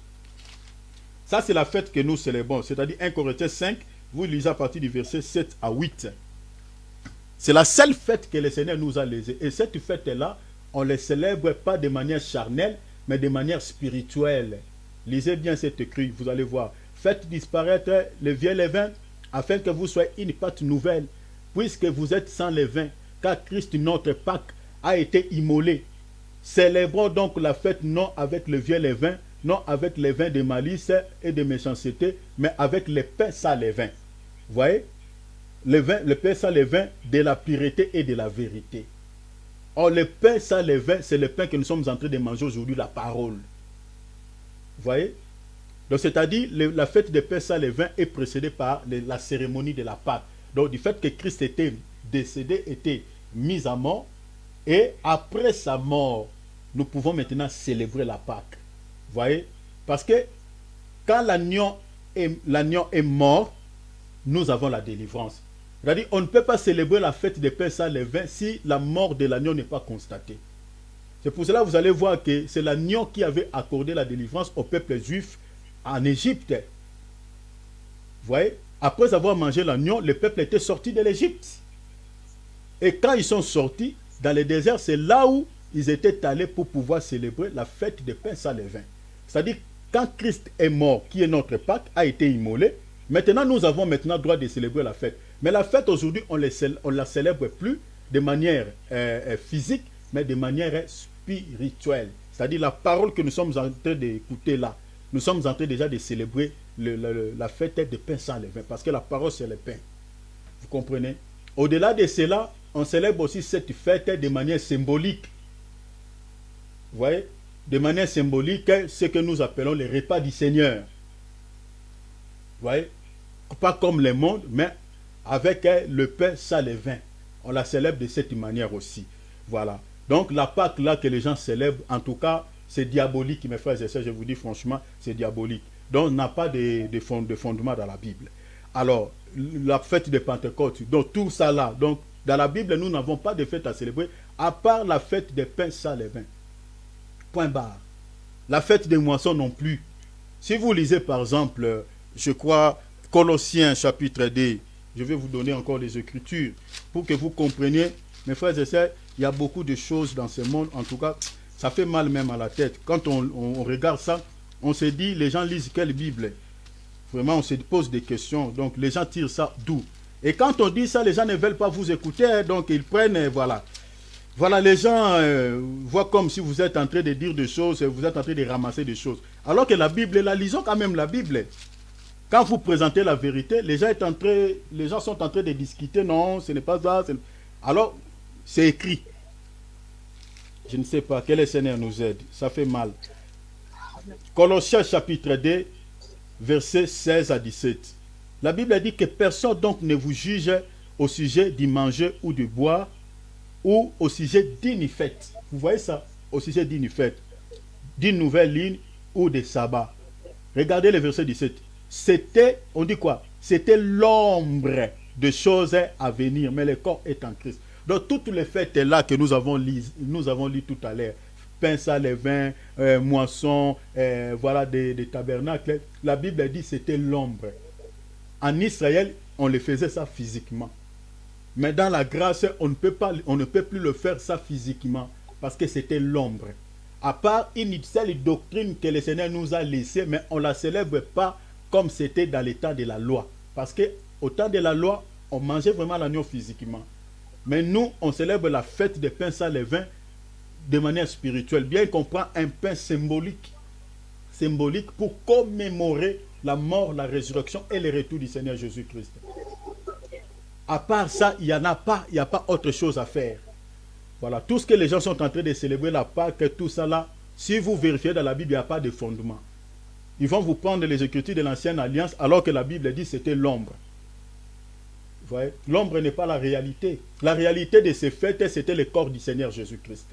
ça c'est la fête que nous célébrons, c'est-à-dire 1 Corinthiens 5, vous lisez à partir du verset 7 à 8. C'est la seule fête que le Seigneur nous a laissée. Et cette fête-là, on ne la célèbre pas de manière charnelle, mais de manière spirituelle. Lisez bien cette écrit, vous allez voir. Faites disparaître le vieux levain, afin que vous soyez une pâte nouvelle, puisque vous êtes sans levain, car Christ, notre Pâque, a été immolé. Célébrons donc la fête non avec le vieux levain, non avec les vins de malice et de méchanceté, mais avec les pains sans levain. Vous voyez? Le pain sans levain de la pureté et de la vérité. Or, le pain sans levain, c'est le pain que nous sommes en train de manger aujourd'hui, la parole. Vous voyez? Donc, c'est-à-dire, la fête des pains sans levain est précédée par la cérémonie de la Pâque. Donc, du fait que Christ était décédé, était mis à mort, et après sa mort, nous pouvons maintenant célébrer la Pâque. Vous voyez? Parce que quand l'agneau est mort, nous avons la délivrance. C'est-à-dire, on ne peut pas célébrer la fête des pains sans levain si la mort de l'agneau n'est pas constatée. C'est pour cela que vous allez voir que c'est l'agneau qui avait accordé la délivrance au peuple juif en Égypte. Vous voyez? Après avoir mangé l'agneau, le peuple était sorti de l'Égypte. Et quand ils sont sortis dans le désert, c'est là où ils étaient allés pour pouvoir célébrer la fête des pains sans levain. C'est-à-dire, quand Christ est mort, qui est notre Pâque, a été immolé, maintenant nous avons maintenant droit de célébrer la fête. Mais la fête aujourd'hui, on ne la célèbre plus de manière physique, mais de manière spirituelle. C'est-à-dire la parole que nous sommes en train d'écouter là. Nous sommes en train déjà de célébrer la fête des pains sans levain. Parce que la parole, c'est le pain. Vous comprenez? Au-delà de cela, on célèbre aussi cette fête de manière symbolique. Vous voyez? De manière symbolique, ce que nous appelons les repas du Seigneur. Vous voyez? Pas comme le monde, mais avec le pain sans levain. On la célèbre de cette manière aussi. Voilà. Donc la Pâque là que les gens célèbrent, en tout cas, c'est diabolique, mes frères et sœurs, je vous dis franchement, c'est diabolique. Donc on n'a pas de fondement dans la Bible. Alors, la fête de Pentecôte. Donc tout ça là. Donc dans la Bible, nous n'avons pas de fête à célébrer, à part la fête des pains sans levain. Point barre. La fête des moissons non plus. Si vous lisez par exemple, je crois, Colossiens chapitre 2, je vais vous donner encore les Écritures pour que vous compreniez, mes frères et sœurs, il y a beaucoup de choses dans ce monde, en tout cas, ça fait mal même à la tête. Quand on regarde ça, on se dit, les gens lisent quelle Bible? Vraiment, on se pose des questions, donc les gens tirent ça d'où? Et quand on dit ça, les gens ne veulent pas vous écouter, donc ils prennent, voilà. Voilà, les gens voient comme si vous êtes en train de dire des choses, vous êtes en train de ramasser des choses. Alors que la Bible est là, lisons quand même la Bible. Quand vous présentez la vérité, les gens sont en train de discuter, non, ce n'est pas ça. Alors, c'est écrit. Je ne sais pas, que le Seigneur nous aide, ça fait mal. Colossiens chapitre 2, versets 16 à 17. La Bible dit que personne donc ne vous juge au sujet d'y manger ou de boire, ou au sujet d'une fête. Vous voyez ça? Au sujet d'une fête, d'une nouvelle ligne ou des sabbats. Regardez le verset 17. C'était, on dit quoi? C'était l'ombre de choses à venir, mais le corps est en Christ. Donc toutes les fêtes là que nous avons lues tout à l'heure, pain sans levain, moisson, voilà des tabernacles, la Bible dit c'était l'ombre. En Israël, on le faisait ça physiquement. Mais dans la grâce, on ne peut plus le faire ça physiquement, parce que c'était l'ombre. À part une seule doctrine que le Seigneur nous a laissée, mais on ne la célèbre pas comme c'était dans le temps de la loi. Parce qu'au temps de la loi, on mangeait vraiment l'agneau physiquement. Mais nous, on célèbre la fête des pains sans levain de manière spirituelle. Bien qu'on prend un pain symbolique pour commémorer la mort, la résurrection et le retour du Seigneur Jésus-Christ. À part ça, il n'y a pas autre chose à faire. Voilà, tout ce que les gens sont en train de célébrer, la Pâque, tout ça là, si vous vérifiez dans la Bible, il n'y a pas de fondement. Ils vont vous prendre les Écritures de l'Ancienne Alliance, alors que la Bible dit que c'était l'ombre. Vous voyez, l'ombre n'est pas la réalité. La réalité de ces fêtes, c'était le corps du Seigneur Jésus-Christ.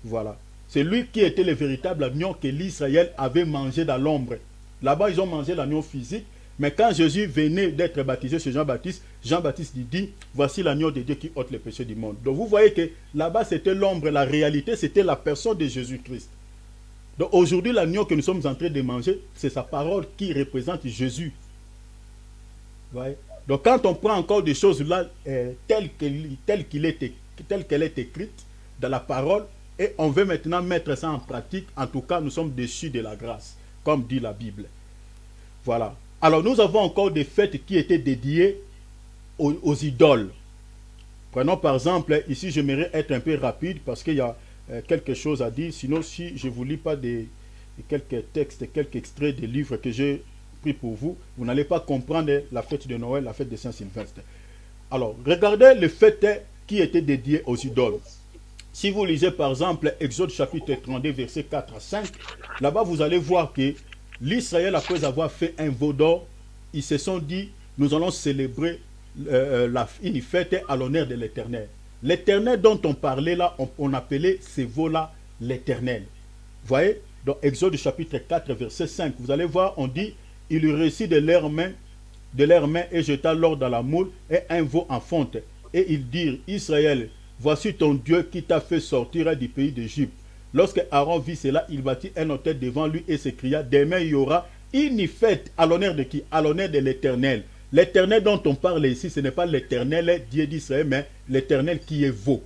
Voilà. C'est lui qui était le véritable agneau que l'Israël avait mangé dans l'ombre. Là-bas, ils ont mangé l'agneau physique. Mais quand Jésus venait d'être baptisé chez Jean-Baptiste, Jean-Baptiste dit, voici l'agneau de Dieu qui ôte les péchés du monde. Donc vous voyez que là-bas c'était l'ombre, la réalité c'était la personne de Jésus-Christ. Donc aujourd'hui l'agneau que nous sommes en train de manger, c'est sa parole qui représente Jésus. Vous voyez? Donc quand on prend encore des choses là, telles qu'elle est écrite dans la parole, et on veut maintenant mettre ça en pratique, en tout cas nous sommes déchus de la grâce, comme dit la Bible. Voilà. Alors nous avons encore des fêtes qui étaient dédiées aux idoles. Prenons par exemple, ici j'aimerais être un peu rapide parce qu'il y a quelque chose à dire. Sinon si je ne vous lis pas quelques textes, quelques extraits des livres que j'ai pris pour vous, vous n'allez pas comprendre la fête de Noël, la fête de Saint-Sylvestre. Alors regardez les fêtes qui étaient dédiées aux idoles. Si vous lisez par exemple Exode chapitre 32 versets 4 à 5, là-bas vous allez voir que l'Israël, après avoir fait un veau d'or, ils se sont dit, nous allons célébrer une fête à l'honneur de l'Éternel. L'Éternel dont on parlait là, on appelait ces veaux-là l'Éternel. Vous voyez, dans Exode chapitre 4, verset 5, vous allez voir, on dit, il réussit de leurs mains et jeta l'or dans la moule et un veau en fonte. Et ils dirent, Israël, voici ton Dieu qui t'a fait sortir du pays d'Égypte. Lorsque Aaron vit cela, il bâtit un autel devant lui et s'écria, demain il y aura une fête à l'honneur de qui? À l'honneur de l'Éternel. L'Éternel dont on parle ici, ce n'est pas l'Éternel Dieu d'Israël, mais l'Éternel qui est veau.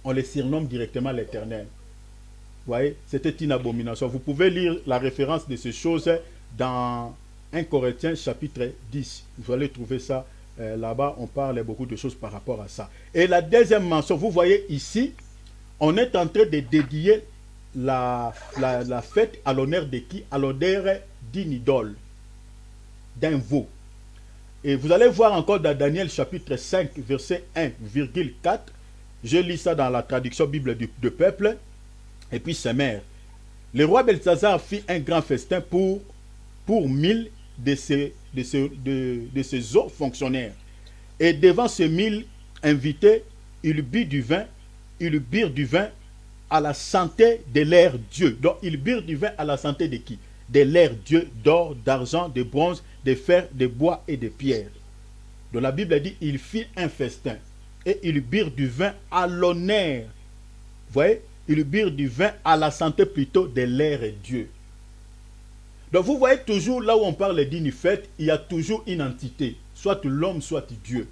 On le surnomme directement l'Éternel. Vous voyez, c'était une abomination. Vous pouvez lire la référence de ces choses dans 1 Corinthiens chapitre 10. Vous allez trouver ça là-bas, on parle beaucoup de choses par rapport à ça. Et la deuxième mention, vous voyez ici, on est en train de dédier la fête à l'honneur de qui? À l'honneur d'une idole, d'un veau. Et vous allez voir encore dans Daniel chapitre 5, verset 1,4. Je lis ça dans la traduction Bible du peuple. Et puis c'est mère. Le roi Belzazar fit un grand festin pour 1000 de ses hauts fonctionnaires. Et devant ces 1000 invités, il but du vin. Ils birent du vin à la santé de leur Dieu. Donc, ils birent du vin à la santé de qui? de leurs dieux d'or, d'argent, de bronze, de fer, de bois et de pierre. Donc la Bible dit, il fit un festin et ils birent du vin à l'honneur. Vous voyez, ils birent du vin à la santé plutôt de leurs dieux. Donc vous voyez toujours, là où on parle d'une fête, il y a toujours une entité, soit l'homme, soit Dieu.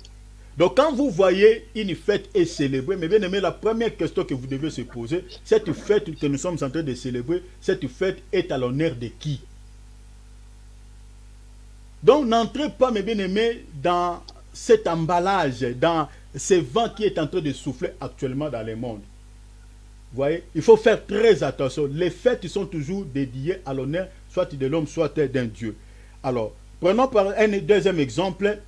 Donc quand vous voyez une fête est célébrée, mais bien aimé, la première question que vous devez se poser, cette fête que nous sommes en train de célébrer, cette fête est à l'honneur de qui? Donc n'entrez pas, mes bien-aimés, dans cet emballage, dans ce vent qui est en train de souffler actuellement dans le monde. Vous voyez, il faut faire très attention. Les fêtes sont toujours dédiées à l'honneur, soit de l'homme, soit d'un Dieu. Alors, prenons par un deuxième exemple,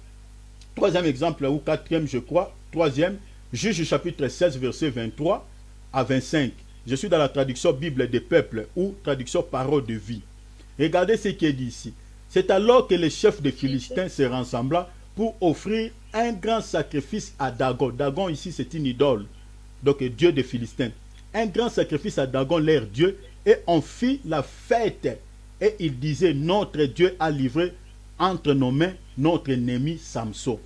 troisième exemple ou quatrième, je crois, troisième, Juge chapitre 16, verset 23 à 25. Je suis dans la traduction Bible des peuples ou traduction Parole de vie. Regardez ce qui est dit ici. C'est alors que les chefs des Philistins se rassembla pour offrir un grand sacrifice à Dagon. Dagon ici c'est une idole, donc Dieu des Philistins. Un grand sacrifice à Dagon, leur Dieu, et on fit la fête. Et il disait, notre Dieu a livré entre nos mains notre ennemi Samson.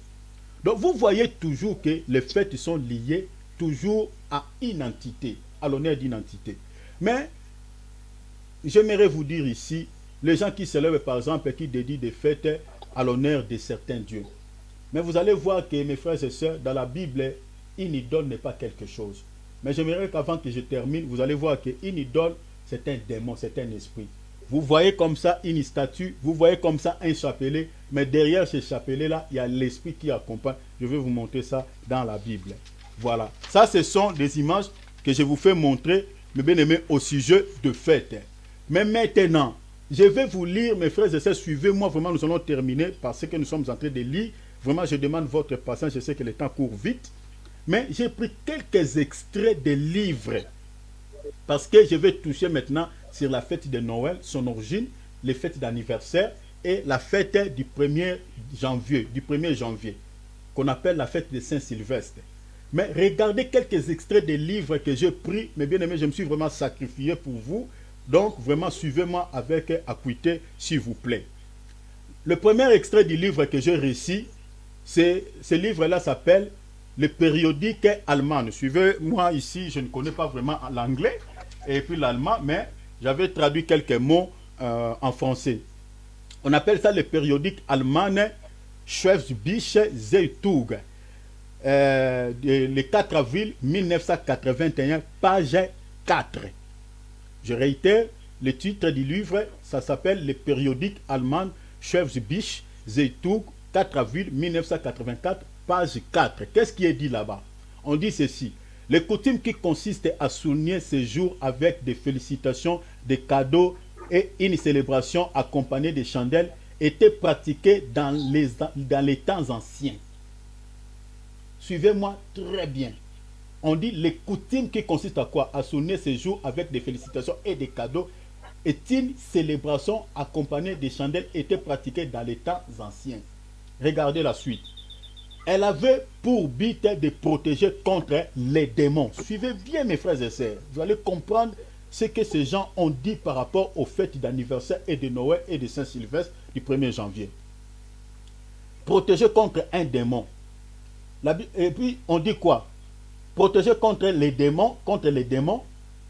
Donc vous voyez toujours que les fêtes sont liées toujours à une entité, à l'honneur d'une entité. Mais j'aimerais vous dire ici, les gens qui célèbrent par exemple, qui dédient des fêtes à l'honneur de certains dieux. Mais vous allez voir que mes frères et sœurs, dans la Bible, une idole n'est pas quelque chose. Mais j'aimerais qu'avant que je termine, vous allez voir qu'une idole, c'est un démon, c'est un esprit. Vous voyez comme ça une statue, vous voyez comme ça un chapelet, mais derrière ce chapelet-là, il y a l'esprit qui accompagne. Je vais vous montrer ça dans la Bible. Voilà. Ça, ce sont des images que je vous fais montrer, mes bien-aimés, au sujet de fête. Mais maintenant, je vais vous lire, mes frères et sœurs, suivez-moi, vraiment, nous allons terminer parce que nous sommes en train de lire. Vraiment, je demande votre patience, je sais que le temps court vite. Mais j'ai pris quelques extraits de livres parce que je vais toucher maintenant sur la fête de Noël, son origine, les fêtes d'anniversaire et la fête du 1er janvier, qu'on appelle la fête de Saint-Sylvestre. Mais regardez quelques extraits des livres que j'ai pris, mes bien-aimés, je me suis vraiment sacrifié pour vous. Donc, vraiment, suivez-moi avec acuité, s'il vous plaît. Le premier extrait du livre que j'ai réussi, ce livre-là s'appelle le périodique allemand. Suivez-moi ici, je ne connais pas vraiment l'anglais et puis l'allemand, mais j'avais traduit quelques mots en français. On appelle ça le périodique allemand Schwäbische Zeitung. Le 4 avril 1981, page 4. Je réitère, le titre du livre, ça s'appelle le périodique allemand Schwäbische Zeitung, 4 avril 1984, page 4. Qu'est-ce qui est dit là-bas? On dit ceci. Les coutumes qui consistent à souligner ces jours avec des félicitations, des cadeaux et une célébration accompagnée de chandelles étaient pratiquées dans les temps anciens. Suivez-moi très bien. On dit les coutumes qui consistent à quoi? À souligner ces jours avec des félicitations et des cadeaux et une célébration accompagnée de chandelles étaient pratiquées dans les temps anciens. Regardez la suite. Elle avait pour but de protéger contre les démons. Suivez bien mes frères et sœurs. Vous allez comprendre ce que ces gens ont dit par rapport aux fêtes d'anniversaire et de Noël et de Saint-Sylvestre du 1er janvier. Protéger contre un démon. Et puis on dit quoi? Protéger contre les démons,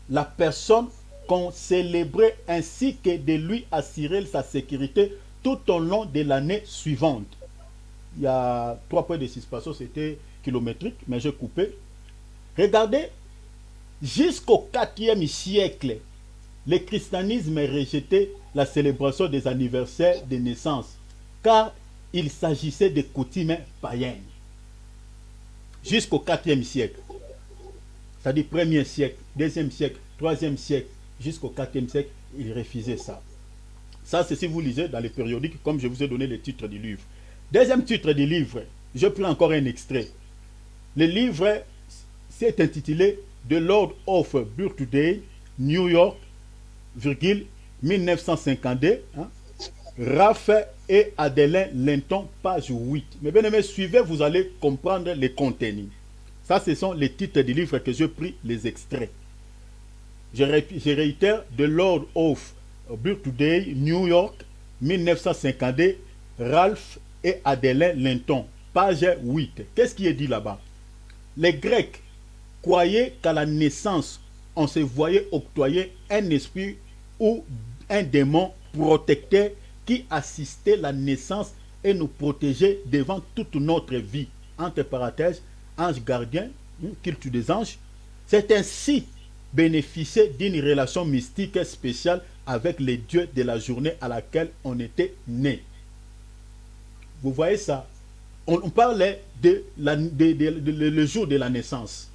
la personne qu'on célébrait ainsi que de lui assurer sa sécurité tout au long de l'année suivante. Il y a 3 points de suspension, c'était kilométrique, mais j'ai coupé. Regardez, jusqu'au 4e siècle, le christianisme rejetait la célébration des anniversaires de naissance, car il s'agissait de coutumes païennes. Jusqu'au 4e siècle. C'est-à-dire 1er siècle, 2e siècle, 3e siècle, jusqu'au 4e siècle, il refusait ça. Ça, c'est si vous lisez dans les périodiques, comme je vous ai donné le titre du livre. Deuxième titre du livre, je prends encore un extrait. Le livre s'est intitulé The Lord of Birthday, New York, 1952. Raph et Adelin Linton, page 8. Mes bien-aimés, suivez, vous allez comprendre les contenus. Ça, ce sont les titres du livre que j'ai pris, les extraits. Je réitère, The Lord of Birthday Today, New York, 1952, Ralph et Adelin Linton, page 8. Qu'est-ce qui est dit là-bas? Les Grecs croyaient qu'à la naissance, on se voyait octroyer un esprit ou un démon protecteur qui assistait la naissance et nous protégeait devant toute notre vie. Entre parenthèses, ange gardien, culte des anges. C'est ainsi bénéficier d'une relation mystique spéciale avec les dieux de la journée à laquelle on était né. Vous voyez ça? On parlait de le jour de la naissance.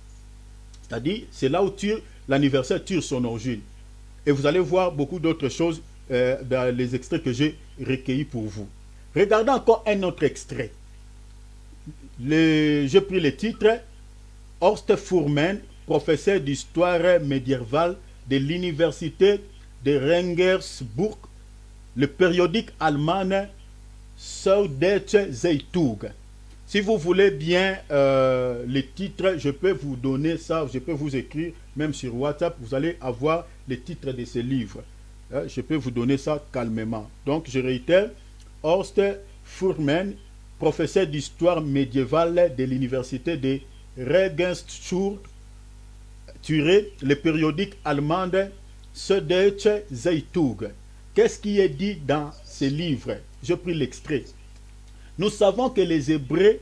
C'est-à-dire, c'est là où l'anniversaire tire son origine. Et vous allez voir beaucoup d'autres choses dans les extraits que j'ai recueillis pour vous. Regardez encore un autre extrait. J'ai pris le titre Horst Fuhrmann, professeur d'histoire médiévale de l'université de Regensburg, le périodique allemand Süddeutsche Zeitung. Si vous voulez bien les titres, je peux vous donner ça, je peux vous écrire, même sur WhatsApp, vous allez avoir les titres de ces livres. Je peux vous donner ça calmement. Donc, je réitère, Horst Fuhrmann, professeur d'histoire médiévale de l'université de Regensburg, le périodique allemand Süddeutsche Zeitung. Qu'est-ce qui est dit dans ces livres? Je pris l'extrait. Nous savons que les Hébreux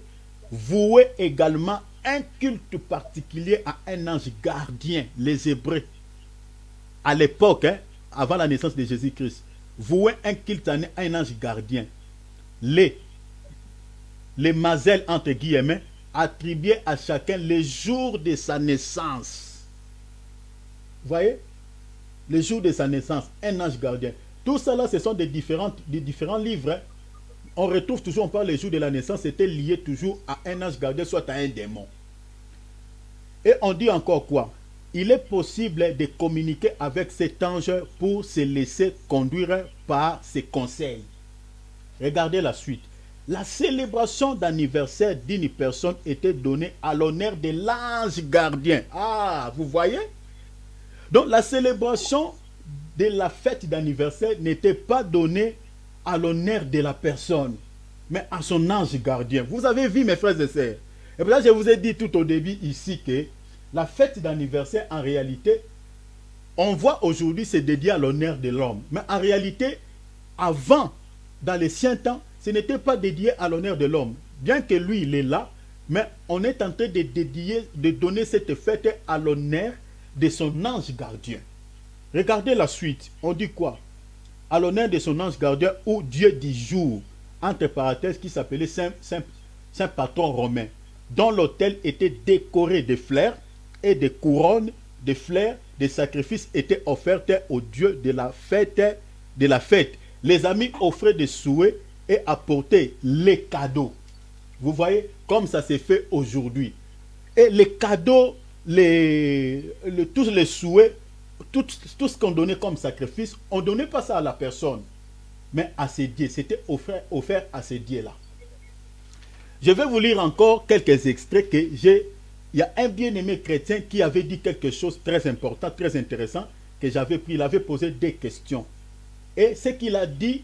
vouaient également un culte particulier à un ange gardien. Les Hébreux, à l'époque, avant la naissance de Jésus-Christ, vouaient un culte à un ange gardien. Les Mazel, entre guillemets, attribuaient à chacun le jour de sa naissance. Vous voyez? Le jour de sa naissance, un ange gardien. Tout cela, ce sont des différents livres. On retrouve toujours, on parle les jours de la naissance, c'était lié toujours à un ange gardien, soit à un démon. Et on dit encore quoi? Il est possible de communiquer avec cet ange pour se laisser conduire par ses conseils. Regardez la suite. La célébration d'anniversaire d'une personne était donnée à l'honneur de l'ange gardien. Ah, vous voyez? Donc la célébration de la fête d'anniversaire n'était pas donnée à l'honneur de la personne, mais à son ange gardien. Vous avez vu, mes frères et sœurs. Et pour ça, je vous ai dit tout au début ici que la fête d'anniversaire, en réalité, on voit aujourd'hui, c'est dédié à l'honneur de l'homme. Mais en réalité, avant, dans les anciens temps, ce n'était pas dédié à l'honneur de l'homme. Bien que lui, il est là, mais on est en train de donner cette fête à l'honneur de son ange gardien. Regardez la suite. On dit quoi? À l'honneur de son ange gardien ou Dieu du jour, entre parenthèses, qui s'appelait Saint Patron romain, dont l'autel était décoré de fleurs et de couronnes de fleurs, des sacrifices étaient offerts au Dieu de la fête. Les amis offraient des souhaits et apportaient les cadeaux. Vous voyez, comme ça s'est fait aujourd'hui. Et les cadeaux, tous les souhaits, tout ce qu'on donnait comme sacrifice, on ne donnait pas ça à la personne, mais à ces dieux. C'était offert à ces dieux-là. Je vais vous lire encore quelques extraits que j'ai. Il y a un bien-aimé chrétien qui avait dit quelque chose de très important, très intéressant, que j'avais pris. Il avait posé des questions. Et ce qu'il a dit,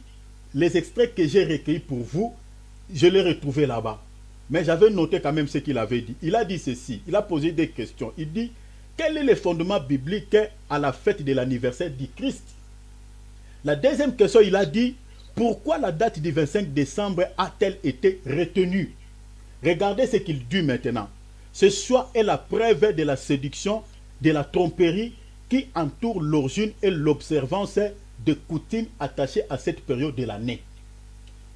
les extraits que j'ai recueillis pour vous, je les retrouvé là-bas. Mais j'avais noté quand même ce qu'il avait dit. Il a dit ceci, il a posé des questions. Il dit, quel est le fondement biblique à la fête de l'anniversaire du Christ? La deuxième question, il a dit, pourquoi la date du 25 décembre a-t-elle été retenue? Regardez ce qu'il dit maintenant. Ce choix est la preuve de la séduction, de la tromperie qui entoure l'origine et l'observance de coutumes attachées à cette période de l'année.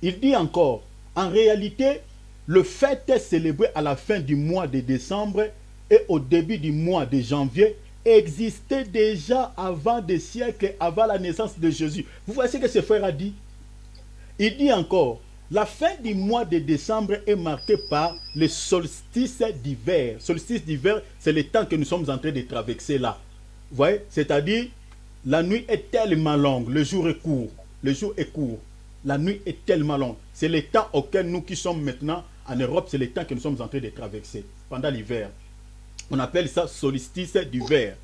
Il dit encore, en réalité, le fait est célébré à la fin du mois de décembre et au début du mois de janvier existait déjà avant des siècles, avant la naissance de Jésus. Vous voyez ce que ce frère a dit? Il dit encore, la fin du mois de décembre est marquée par le solstice d'hiver. Solstice d'hiver, c'est le temps que nous sommes en train de traverser là. Vous voyez? C'est-à-dire, la nuit est tellement longue, le jour est court. Le jour est court. La nuit est tellement longue. C'est le temps auquel nous qui sommes maintenant en Europe, c'est le temps que nous sommes en train de traverser pendant l'hiver. On appelle ça solstice d'hiver.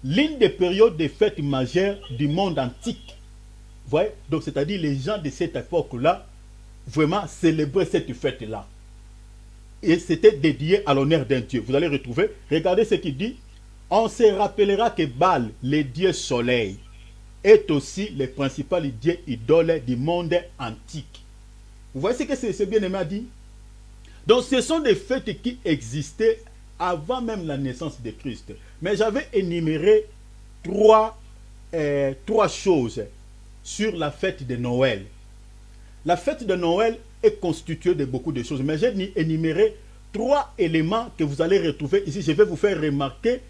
L'une des périodes des fêtes majeures du monde antique. Vous voyez? Donc, c'est-à-dire les gens de cette époque-là, vraiment célébraient cette fête-là. Et c'était dédié à l'honneur d'un dieu. Vous allez retrouver, regardez ce qu'il dit. On se rappellera que Baal, le dieu soleil, est aussi le principal dieu idole du monde antique. Vous voyez ce que ce bien-aimé a dit? Donc ce sont des fêtes qui existaient avant même la naissance de Christ. Mais j'avais énuméré trois choses sur la fête de Noël. La fête de Noël est constituée de beaucoup de choses. Mais j'ai énuméré trois éléments que vous allez retrouver ici. Je vais vous faire remarquer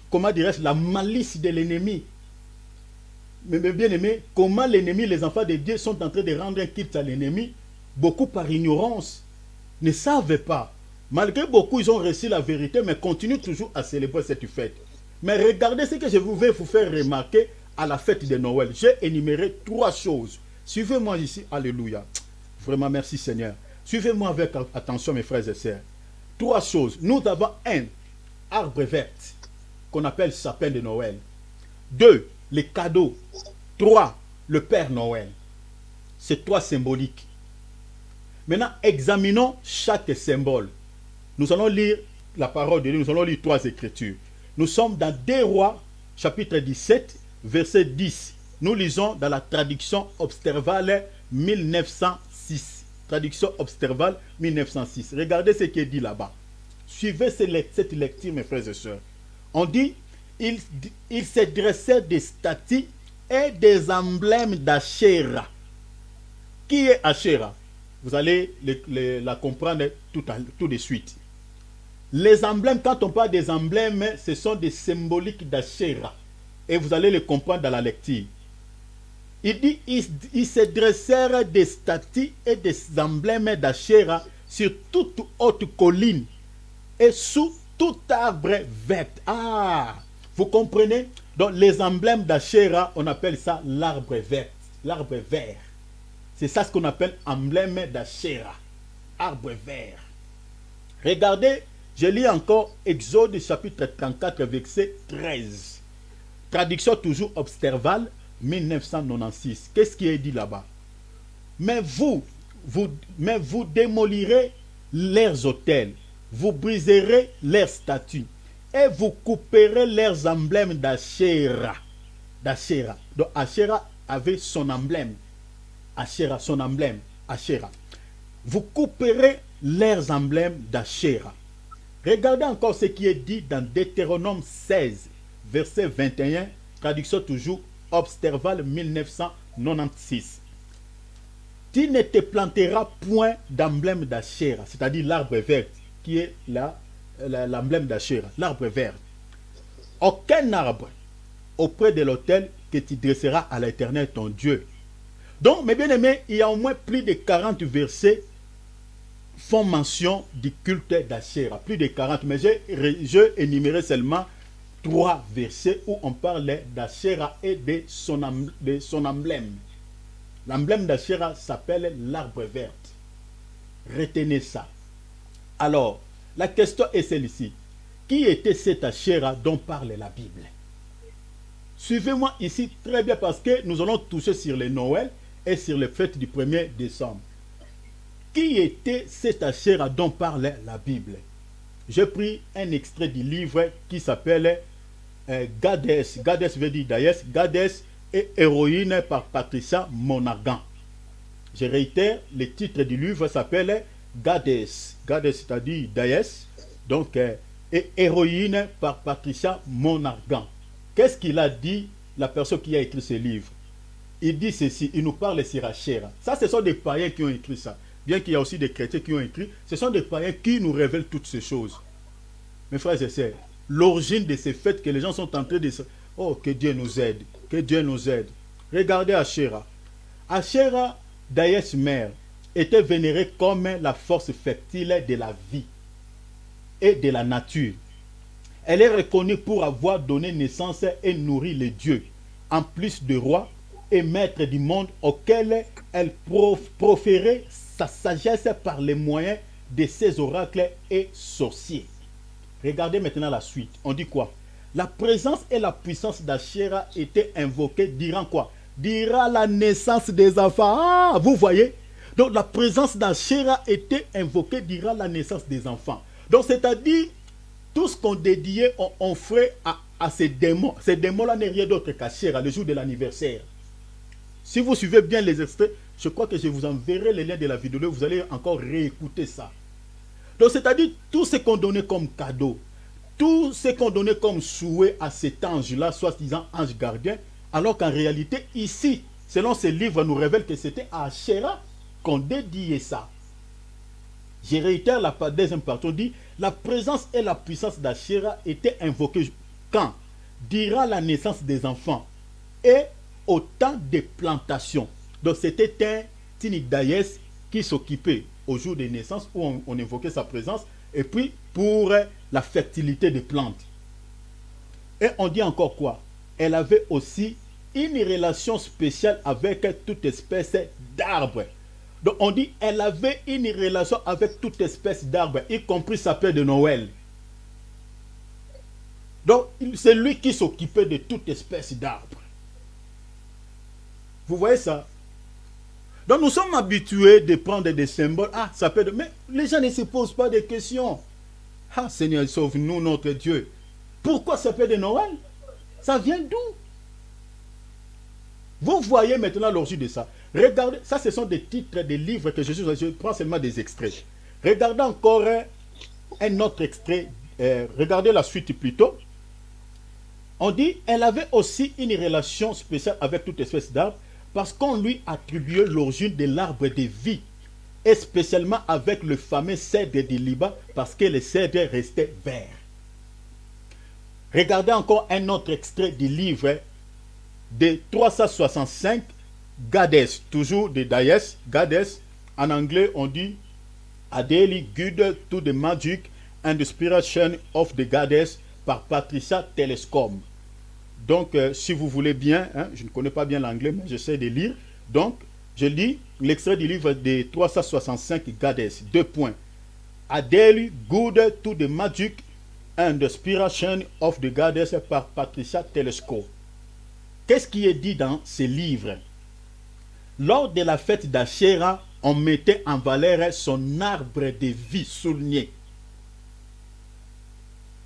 comment dirais-je, la malice de l'ennemi. Mais bien aimé, comment l'ennemi, les enfants de Dieu sont en train de rendre un culte à l'ennemi, beaucoup par ignorance, ne savent pas. Malgré beaucoup, ils ont reçu la vérité, mais continuent toujours à célébrer cette fête. Mais regardez ce que je vais vous faire remarquer à la fête de Noël. J'ai énuméré trois choses. Suivez-moi ici, alléluia. Vraiment, merci Seigneur. Suivez-moi avec attention, mes frères et sœurs. Trois choses. Nous avons un, arbre vert, qu'on appelle sapin de Noël. 2, les cadeaux. 3, le Père Noël. C'est trois symboliques. Maintenant, examinons chaque symbole. Nous allons lire la parole de Dieu, nous allons lire trois écritures. Nous sommes dans 2 Rois, chapitre 17, verset 10. Nous lisons dans la traduction Observale 1906. Traduction Observale 1906. Regardez ce qui est dit là-bas. Suivez cette lecture, mes frères et sœurs. On dit, il se dressait des statues et des emblèmes d'Achéra. Qui est Achéra? Vous allez la comprendre tout de suite. Les emblèmes, quand on parle des emblèmes, ce sont des symboliques d'Achéra. Et vous allez le comprendre dans la lecture. Il dit, ils se dressèrent des statues et des emblèmes d'Achéra sur toute haute colline et sous tout arbre vert. Ah, vous comprenez? Donc les emblèmes d'Achéra, on appelle ça l'arbre vert. L'arbre vert. C'est ça ce qu'on appelle emblème d'Achéra. Arbre vert. Regardez, je lis encore Exode chapitre 34, verset 13. Traduction toujours Observale 1996. Qu'est-ce qui est dit là-bas? Mais vous démolirez leurs autels, vous briserez leurs statues et vous couperez leurs emblèmes d'Achéra. D'Achéra. Donc Achéra avait son emblème. Achéra, son emblème. Achéra. Vous couperez leurs emblèmes d'Achéra. Regardez encore ce qui est dit dans Deutéronome 16, verset 21, traduction toujours Observale 1996. Tu ne te planteras point d'emblème d'Achéra, c'est-à-dire l'arbre vert, qui est l'emblème d'Achéra, l'arbre vert. Aucun arbre auprès de l'autel que tu dresseras à l'Éternel ton Dieu. Donc, mes bien-aimés, il y a au moins plus de 40 versets font mention du culte d'Achéra. Plus de 40, mais j'ai énuméré seulement 3 versets où on parle d'Achéra et de son emblème. L'emblème d'Achéra s'appelle l'arbre vert. Retenez ça. Alors, la question est celle-ci. Qui était cet Achéra dont parle la Bible? Suivez-moi ici très bien parce que nous allons toucher sur les Noël et sur les fêtes du 1er décembre. Qui était cet Achéra dont parle la Bible? J'ai pris un extrait du livre qui s'appelle Gadès. Gadès veut dire Daïs. Gadès et héroïne par Patricia Monaghan. Je réitère, le titre du livre s'appelle Gadès. Gadès, c'est-à-dire Daïs. Donc, et héroïne par Patricia Monaghan. Qu'est-ce qu'il a dit, la personne qui a écrit ce livre? Il dit ceci, il nous parle sur Achéra. Ça, ce sont des païens qui ont écrit ça. Bien qu'il y a aussi des chrétiens qui ont écrit, ce sont des païens qui nous révèlent toutes ces choses. Mes frères et sœurs, l'origine de ces fêtes que les gens sont en train de... Oh, que Dieu nous aide, que Dieu nous aide. Regardez Achéra. Achéra, Daïs mère, était vénérée comme la force fertile de la vie et de la nature. Elle est reconnue pour avoir donné naissance et nourri les dieux, en plus de roi et maître du monde auquel elle proférait sa sagesse par les moyens de ses oracles et sorciers. Regardez maintenant la suite. On dit quoi? la présence et la puissance d'Asherah étaient invoquées durant quoi? Durant la naissance des enfants. Ah, vous voyez? Donc la présence d'Asherah était invoquée durant la naissance des enfants. Donc c'est-à-dire, tout ce qu'on dédiait, on ferait à ces démons. Ces démons-là n'est rien d'autre qu'Asherah, le jour de l'anniversaire. Si vous suivez bien les extraits, je crois que je vous enverrai les liens de la vidéo, vous allez encore réécouter ça. Donc c'est-à-dire, tout ce qu'on donnait comme cadeau, tout ce qu'on donnait comme souhait à cet ange-là, soi-disant ange gardien, alors qu'en réalité, ici, selon ce livre, nous révèle que c'était à Asherah qu'on dédiait ça. Je réitère la deuxième partie, on dit, la présence et la puissance d'Asherah étaient invoquées quand? Durant la naissance des enfants et au temps des plantations. Donc c'était un Tinidaïs qui s'occupait au jour des naissances où on évoquait sa présence, et puis pour la fertilité des plantes. Et on dit encore quoi? Elle avait aussi une relation spéciale avec toute espèce d'arbre. Donc on dit elle avait une relation avec toute espèce d'arbre, y compris sa paix de Noël. Donc c'est lui qui s'occupait de toute espèce d'arbre. Vous voyez ça? Donc nous sommes habitués de prendre des symboles. Ah, ça peut... Mais les gens ne se posent pas de questions. Ah, Seigneur, sauve-nous, notre Dieu. Pourquoi ça peut de Noël? Ça vient d'où? Vous voyez maintenant l'origine de ça. Regardez, ça ce sont des titres des livres que je prends seulement des extraits. Regardez encore un autre extrait. Regardez la suite plutôt. On dit, elle avait aussi une relation spéciale avec toute espèce d'arbre, parce qu'on lui attribuait l'origine de l'arbre de vie, et spécialement avec le fameux cèdre du Liban, parce que le cèdre restait vert. Regardez encore un autre extrait du livre de 365, Gades, toujours de Daïs, Gades. En anglais, on dit A Daily Guide to the Magic and the Inspiration of the Gades par Patricia Telescombe. Donc, si vous voulez bien, hein, je ne connais pas bien l'anglais, mais j'essaie de lire. Donc, je lis l'extrait du livre de 365 Gades, 2 points. A Daily Guide to the Magic and the Inspiration of the Gades par Patricia Telescombe. Qu'est-ce qui est dit dans ce livre? Lors de la fête d'Asherah, on mettait en valeur son arbre de vie souligné.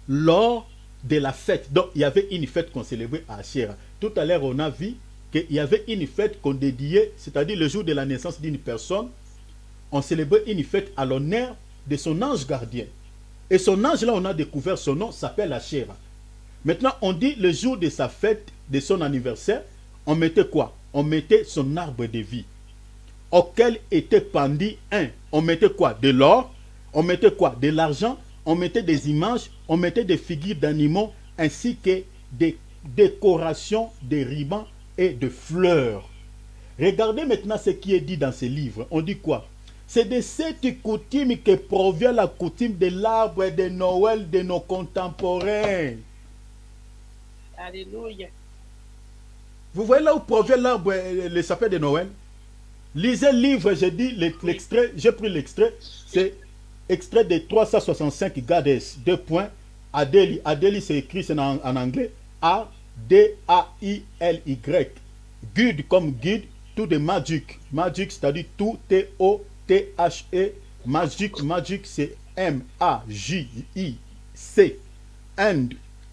Lors de la fête, donc il y avait une fête qu'on célébrait à Asherah. Tout à l'heure, on a vu qu'il y avait une fête qu'on dédiait, c'est-à-dire le jour de la naissance d'une personne, on célébrait une fête à l'honneur de son ange gardien. Et son ange, là, on a découvert son nom, s'appelle Asherah. Maintenant, on dit le jour de sa fête, de son anniversaire, on mettait quoi? On mettait son arbre de vie, auquel était pendu on mettait quoi? De l'or, on mettait quoi? De l'argent, on mettait des images, on mettait des figures d'animaux, ainsi que des décorations, des rubans et de fleurs. Regardez maintenant ce qui est dit dans ce livre. On dit quoi? C'est de cette coutume que provient la coutume de l'arbre de Noël de nos contemporains. Alléluia. Vous voyez là où provient l'arbre, le sapin de Noël? Lisez le livre, j'ai dit l'extrait, j'ai pris l'extrait, c'est extrait de 365 Gades, 2 points, Adélie. Adélie, c'est écrit en anglais, A-D-A-I-L-Y. Guide comme guide, tout de magic. Magic, c'est-à-dire tout, T-O-T-H-E. Magic, magic, c'est M-A-J-I-C. And,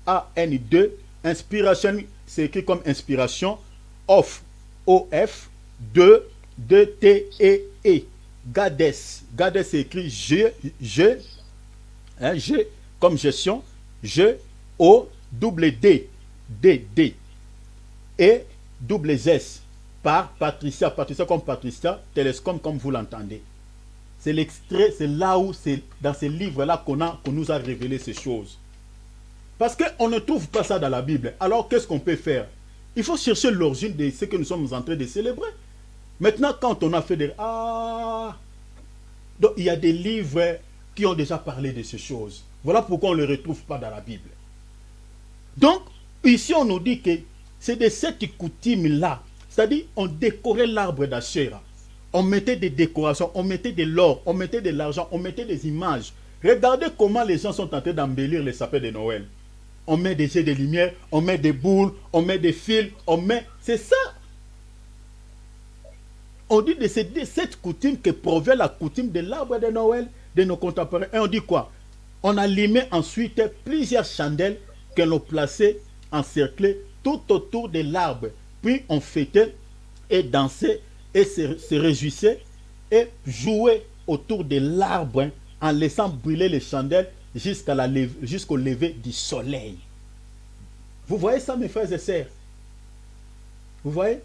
A-N-2. Inspiration, c'est écrit comme inspiration. Of, O-F. 2, D-T-E-E. Gades. Gades, c'est écrit G, hein, G comme gestion. G, O, double D. D, D. Et double S. Par Patricia. Patricia comme Patricia. Telescombe comme vous l'entendez. C'est l'extrait, c'est là où c'est dans ces livres-là qu'on nous a révélé ces choses. Parce qu'on ne trouve pas ça dans la Bible. Alors qu'est-ce qu'on peut faire? Il faut chercher l'origine de ce que nous sommes en train de célébrer. Maintenant, quand on a fait des... Donc, il y a des livres qui ont déjà parlé de ces choses. Voilà pourquoi on ne les retrouve pas dans la Bible. Donc, ici, on nous dit que c'est de cette coutume-là. C'est-à-dire, on décorait l'arbre d'Asherah. On mettait des décorations, on mettait de l'or, on mettait de l'argent, on mettait des images. Regardez comment les gens sont en train d'embellir les sapins de Noël. on met des jets de lumière, on met des boules, on met des fils, on met... C'est ça. On dit de cette coutume que provient la coutume de l'arbre de Noël de nos contemporains. Et on dit quoi? On allumait ensuite plusieurs chandelles que l'on plaçait encerclées tout autour de l'arbre. Puis on fêtait et dansait et se réjouissait et jouait autour de l'arbre, hein, en laissant brûler les chandelles jusqu'au lever du soleil. Vous voyez ça, mes frères et sœurs? Vous voyez?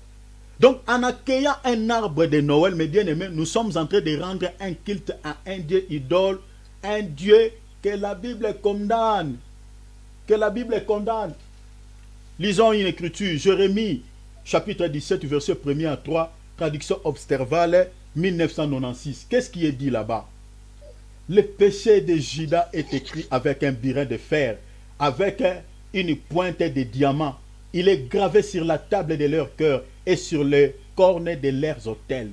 Donc, en accueillant un arbre de Noël, mes bien-aimés, nous sommes en train de rendre un culte à un Dieu idole, un Dieu que la Bible condamne. Que la Bible condamne. Lisons une écriture, Jérémie, chapitre 17, verset 1er à 3, traduction Observale, 1996. Qu'est-ce qui est dit là-bas? Le péché de Juda est écrit avec un birin de fer, avec une pointe de diamant. Il est gravé sur la table de leur cœur et sur les cornes de leurs autels.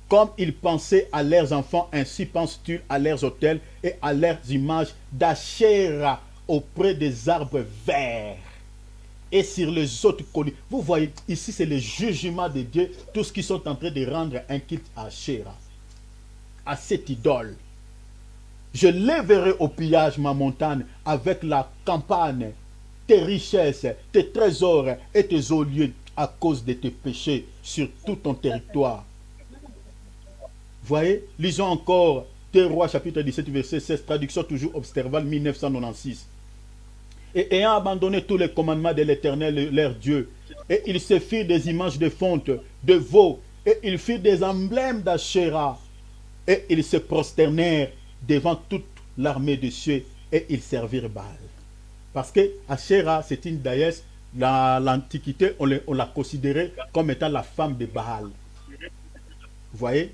Comme ils pensaient à leurs enfants, ainsi penses-tu à leurs autels et à leurs images d'Achéra auprès des arbres verts et sur les autres collines. Vous voyez, ici c'est le jugement de Dieu, tous qui sont en train de rendre un culte à Achéra, à cette idole. Je lèverai au pillage ma montagne avec la campagne, tes richesses, tes trésors et tes olieux à cause de tes péchés sur tout ton territoire. Voyez, lisons encore 2 Rois chapitre 17 verset 16, traduction toujours Observale 1996. Et ayant abandonné tous les commandements de l'Éternel leur Dieu, et ils se firent des images de fonte, de veaux, et ils firent des emblèmes d'Achéra, et ils se prosternèrent devant toute l'armée de cieux, et ils servirent Baal. Parce que Achéra, c'est une déesse, dans l'Antiquité, on l'a considérée comme étant la femme de Baal. Vous voyez?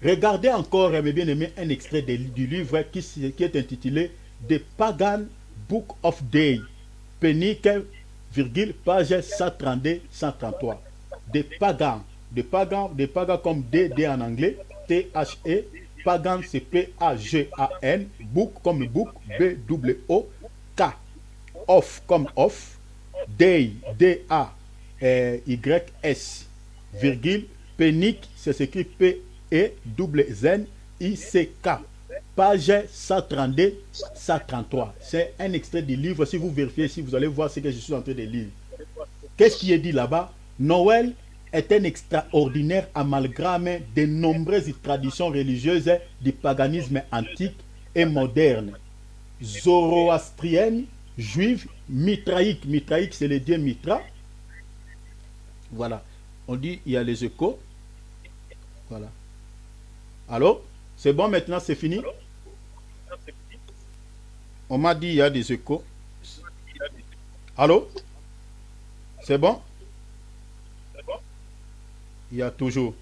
Regardez encore, mes bien-aimés, un extrait du livre qui est intitulé The Pagan Book of Day, Pénique, page 132-133. Des pagans comme D en anglais, T-H-E, pagan c'est P-A-G-A-N, book comme book, B-W-O-K, off comme off, day, D-A-Y-S, virgule, pénique, c'est écrit P-E-Z-N-I-C-K. Page 132-133. C'est un extrait du livre. Si vous vérifiez, si vous allez voir ce que je suis en train de lire. Qu'est-ce qui est dit là-bas? Noël est un extraordinaire amalgame de nombreuses traditions religieuses du paganisme antique et moderne. Zoroastrienne, juive, mitraïque. Mitraïque, c'est le dieu Mitra. Voilà. On dit, il y a les échos. Voilà. Allô? C'est bon maintenant, c'est fini? On m'a dit il y a des échos. Allô? C'est bon? Il y a toujours.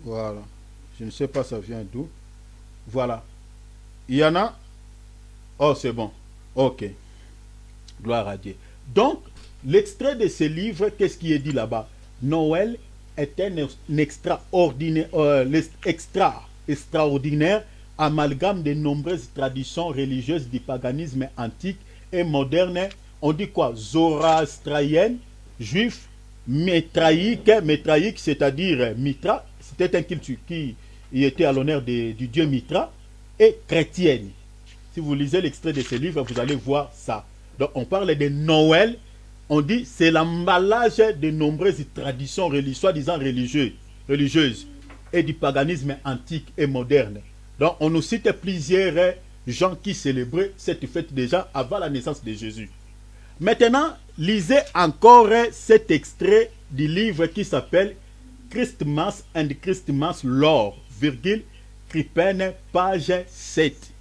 Voilà. Je ne sais pas ça vient d'où. Voilà. Il y en a? Oh, c'est bon. Ok. Gloire à Dieu. Donc, l'extrait de ce livre, qu'est-ce qui est dit là-bas? Noël est un extraordinaire amalgame de nombreuses traditions religieuses du paganisme antique et moderne. On dit quoi? Zoroastrienne, juif, mitraïque, c'est-à-dire Mitra, c'était un culte qui était à l'honneur du dieu Mitra, et chrétienne. Si vous lisez l'extrait de ce livre, vous allez voir ça. Donc on parle de Noël. On dit c'est l'emballage de nombreuses traditions soi-disant religieuses et du paganisme antique et moderne. Donc on nous cite plusieurs gens qui célébraient cette fête déjà avant la naissance de Jésus. Maintenant, lisez encore cet extrait du livre qui s'appelle Christmas and Christmas Lore, Krippen, page 7.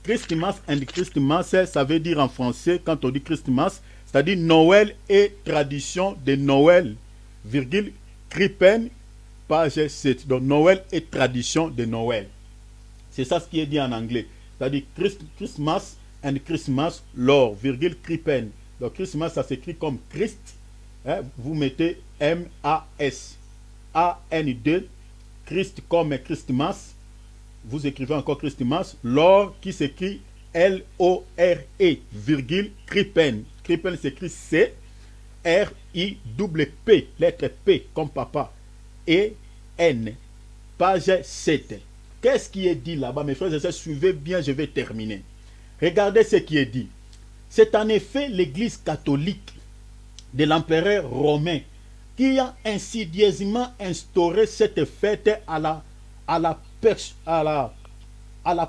Christmas and Christmas, ça veut dire en français, quand on dit Christmas, c'est-à-dire Noël et tradition de Noël, Krippen, page 7. Donc Noël et tradition de Noël. C'est ça ce qui est dit en anglais. C'est-à-dire Christmas and Christmas lore, Krippen. Donc Christmas, ça s'écrit comme Christ. Hein, vous mettez M-A-S. A-N-D. Christ comme Christmas. Vous écrivez encore Christmas. Lore qui s'écrit L-O-R-E, virgule, Krippen. Krippen s'écrit C-R-I-P, lettre P comme papa, et N, page 7. Qu'est-ce qui est dit là-bas, mes frères et sœurs? Suivez bien, je vais terminer. Regardez ce qui est dit. C'est en effet l'Église catholique de l'empereur romain qui a insidieusement instauré cette fête à la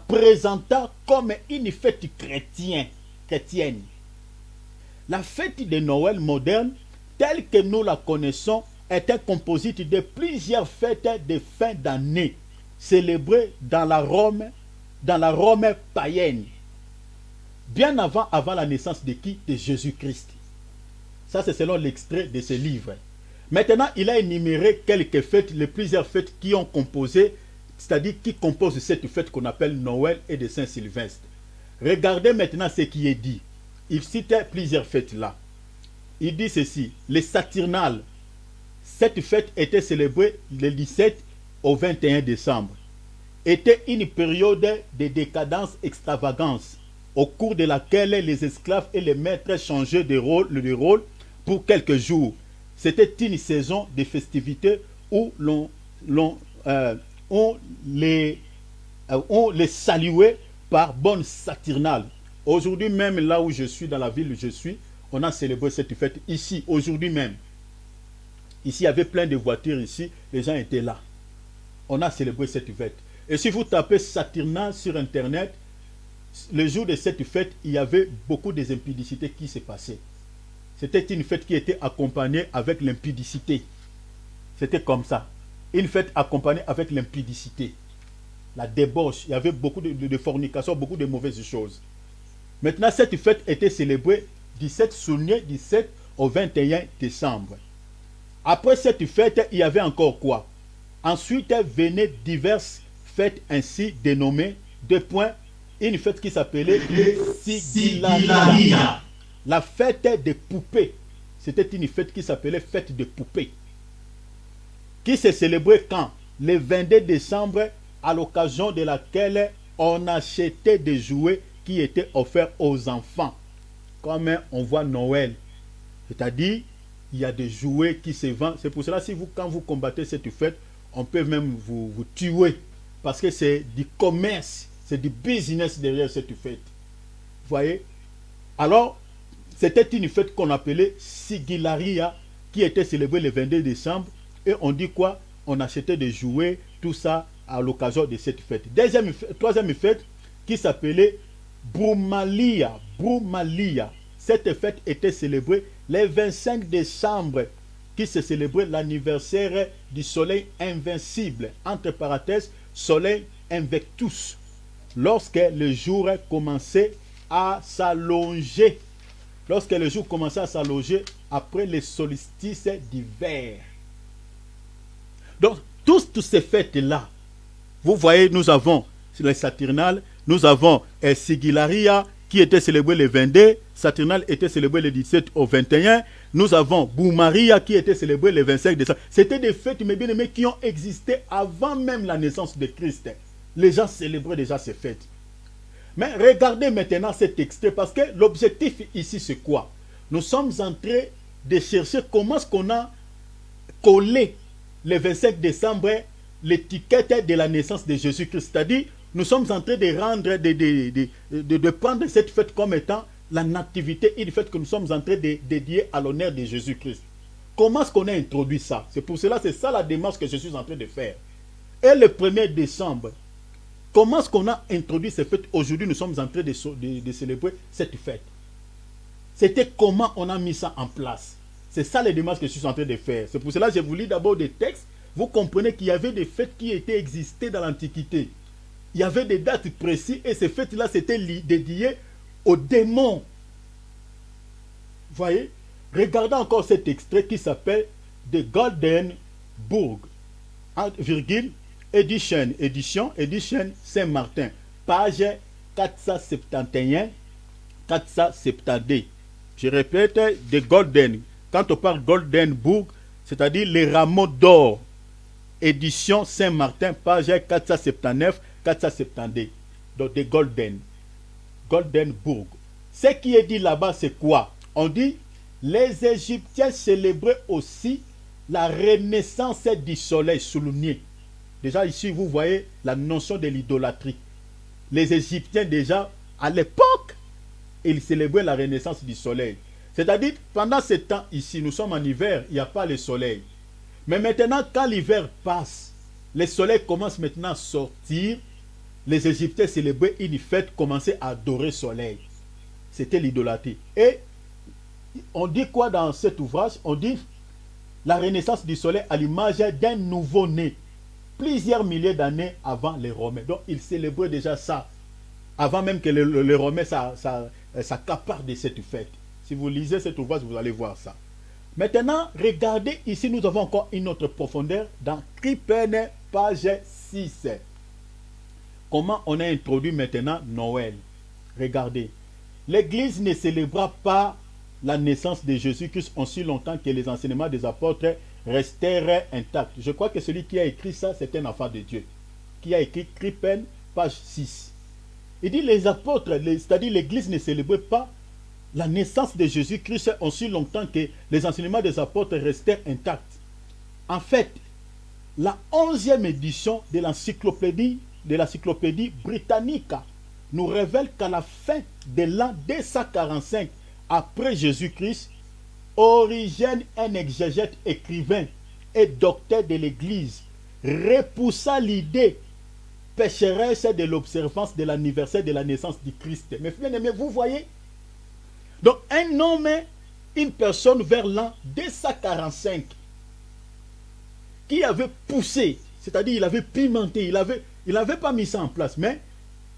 présentant comme une fête chrétienne. La fête de Noël moderne, telle que nous la connaissons, était composite de plusieurs fêtes de fin d'année célébrées dans la Rome païenne. Bien avant la naissance de qui? De Jésus-Christ. Ça, c'est selon l'extrait de ce livre. Maintenant, il a énuméré quelques fêtes, les plusieurs fêtes qui ont composé, c'est-à-dire qui composent cette fête qu'on appelle Noël et de Saint-Sylvestre. Regardez maintenant ce qui est dit. Il cite plusieurs fêtes là. Il dit ceci, les Saturnales. Cette fête était célébrée le 17 au 21 décembre. Était une période de décadence extravagance, au cours de laquelle les esclaves et les maîtres changeaient de rôle pour quelques jours. C'était une saison de festivités où on les saluait par bonne Saturnale. Aujourd'hui même, là où je suis, dans la ville où je suis, on a célébré cette fête ici, aujourd'hui même. Ici, il y avait plein de voitures ici, les gens étaient là. On a célébré cette fête. Et si vous tapez Saturnale sur Internet, le jour de cette fête, il y avait beaucoup d'impudicités qui se passaient. C'était une fête qui était accompagnée avec l'impudicité. C'était comme ça. Une fête accompagnée avec l'impudicité. La débauche. Il y avait beaucoup de fornication, beaucoup de mauvaises choses. Maintenant, cette fête était célébrée 17 au 21 décembre. Après cette fête, il y avait encore quoi? Ensuite venaient diverses fêtes ainsi dénommées, une fête qui s'appelait Sigillaria. La fête des poupées. C'était une fête qui s'appelait fête des poupées. Qui se célébrait quand? Le 22 décembre, à l'occasion de laquelle on achetait des jouets qui étaient offerts aux enfants. Comme on voit Noël. C'est-à-dire, il y a des jouets qui se vendent. C'est pour cela, quand vous combattez cette fête, on peut même vous tuer. Parce que c'est du commerce, c'est du business derrière cette fête. Vous voyez? Alors, c'était une fête qu'on appelait Sigillaria, qui était célébrée le 22 décembre. Et on dit quoi? On achetait des jouets, tout ça, à l'occasion de cette fête. Troisième fête, qui s'appelait Brumalia. Cette fête était célébrée le 25 décembre, qui se célébrait l'anniversaire du soleil invincible, entre parenthèses, soleil invectus, lorsque le jour commençait à s'allonger. Lorsque le jour commençait à s'allonger après les solstices d'hiver. Donc, toutes ces fêtes-là, vous voyez, nous avons les Saturnales, nous avons Sigillaria, qui était célébré le 22, Saturnale était célébré le 17 au 21, nous avons Brumalia qui était célébré le 25 décembre. C'était des fêtes, mes bien-aimés, qui ont existé avant même la naissance de Christ. Les gens célébraient déjà ces fêtes. Mais regardez maintenant cet extrait, parce que l'objectif ici, c'est quoi? Nous sommes en train de chercher comment est-ce qu'on a collé le 25 décembre l'étiquette de la naissance de Jésus-Christ. C'est-à-dire, nous sommes en train de rendre, de prendre cette fête comme étant la nativité, une fête que nous sommes en train de dédier à l'honneur de Jésus-Christ. Comment est-ce qu'on a introduit ça? C'est pour cela, c'est ça la démarche que je suis en train de faire. Et le 1er décembre, comment est-ce qu'on a introduit cette fête? Aujourd'hui, nous sommes en train de célébrer cette fête. C'était comment on a mis ça en place. C'est ça les démarches que je suis en train de faire. C'est pour cela que je vous lis d'abord des textes. Vous comprenez qu'il y avait des fêtes qui étaient existées dans l'Antiquité. Il y avait des dates précises et ces fêtes-là, c'était dédié aux démons. Vous voyez? Regardez encore cet extrait qui s'appelle The Golden Book, édition Saint-Martin, page 471-472. Je répète, The Golden. Quand on parle Golden Book, c'est-à-dire les rameaux d'or, édition Saint-Martin, page 479-472. Donc, The Goldenburg. Ce qui est dit là-bas, c'est quoi? On dit, les Égyptiens célébraient aussi la renaissance du soleil souligné. Déjà ici, vous voyez la notion de l'idolâtrie. Les Égyptiens déjà, à l'époque, ils célébraient la renaissance du soleil. C'est-à-dire, pendant ce temps ici, nous sommes en hiver, il n'y a pas le soleil. Mais maintenant, quand l'hiver passe, le soleil commence maintenant à sortir. Les Égyptiens célébraient une fête, commençaient à adorer le soleil. C'était l'idolâtrie. Et on dit quoi dans cet ouvrage? On dit la renaissance du soleil à l'image d'un nouveau-né, plusieurs milliers d'années avant les Romains. Donc, ils célébraient déjà ça, avant même que les Romains s'accaparent de cette fête. Si vous lisez cet ouvrage, vous allez voir ça. Maintenant, regardez, ici, nous avons encore une autre profondeur dans Krippen, page 6. Comment on a introduit maintenant Noël? Regardez. L'Église ne célébra pas la naissance de Jésus-Christ aussi longtemps que les enseignements des apôtres restèrent intacts. Je crois que celui qui a écrit ça, c'est un enfant de Dieu. Qui a écrit Krippen, page 6. Il dit les apôtres, c'est-à-dire l'Église ne célébrait pas la naissance de Jésus-Christ aussi longtemps que les enseignements des apôtres restèrent intacts. En fait, la 11e édition de l'encyclopédie britannique nous révèle qu'à la fin de l'an 245 après Jésus-Christ, Origène, un exégète, écrivain et docteur de l'Église, repoussa l'idée pécheresse de l'observance de l'anniversaire de la naissance du Christ. Mais bien aimé, vous voyez? Donc un homme, une personne vers l'an 245 qui avait poussé, c'est-à-dire il avait pimenté, il n'avait pas mis ça en place, mais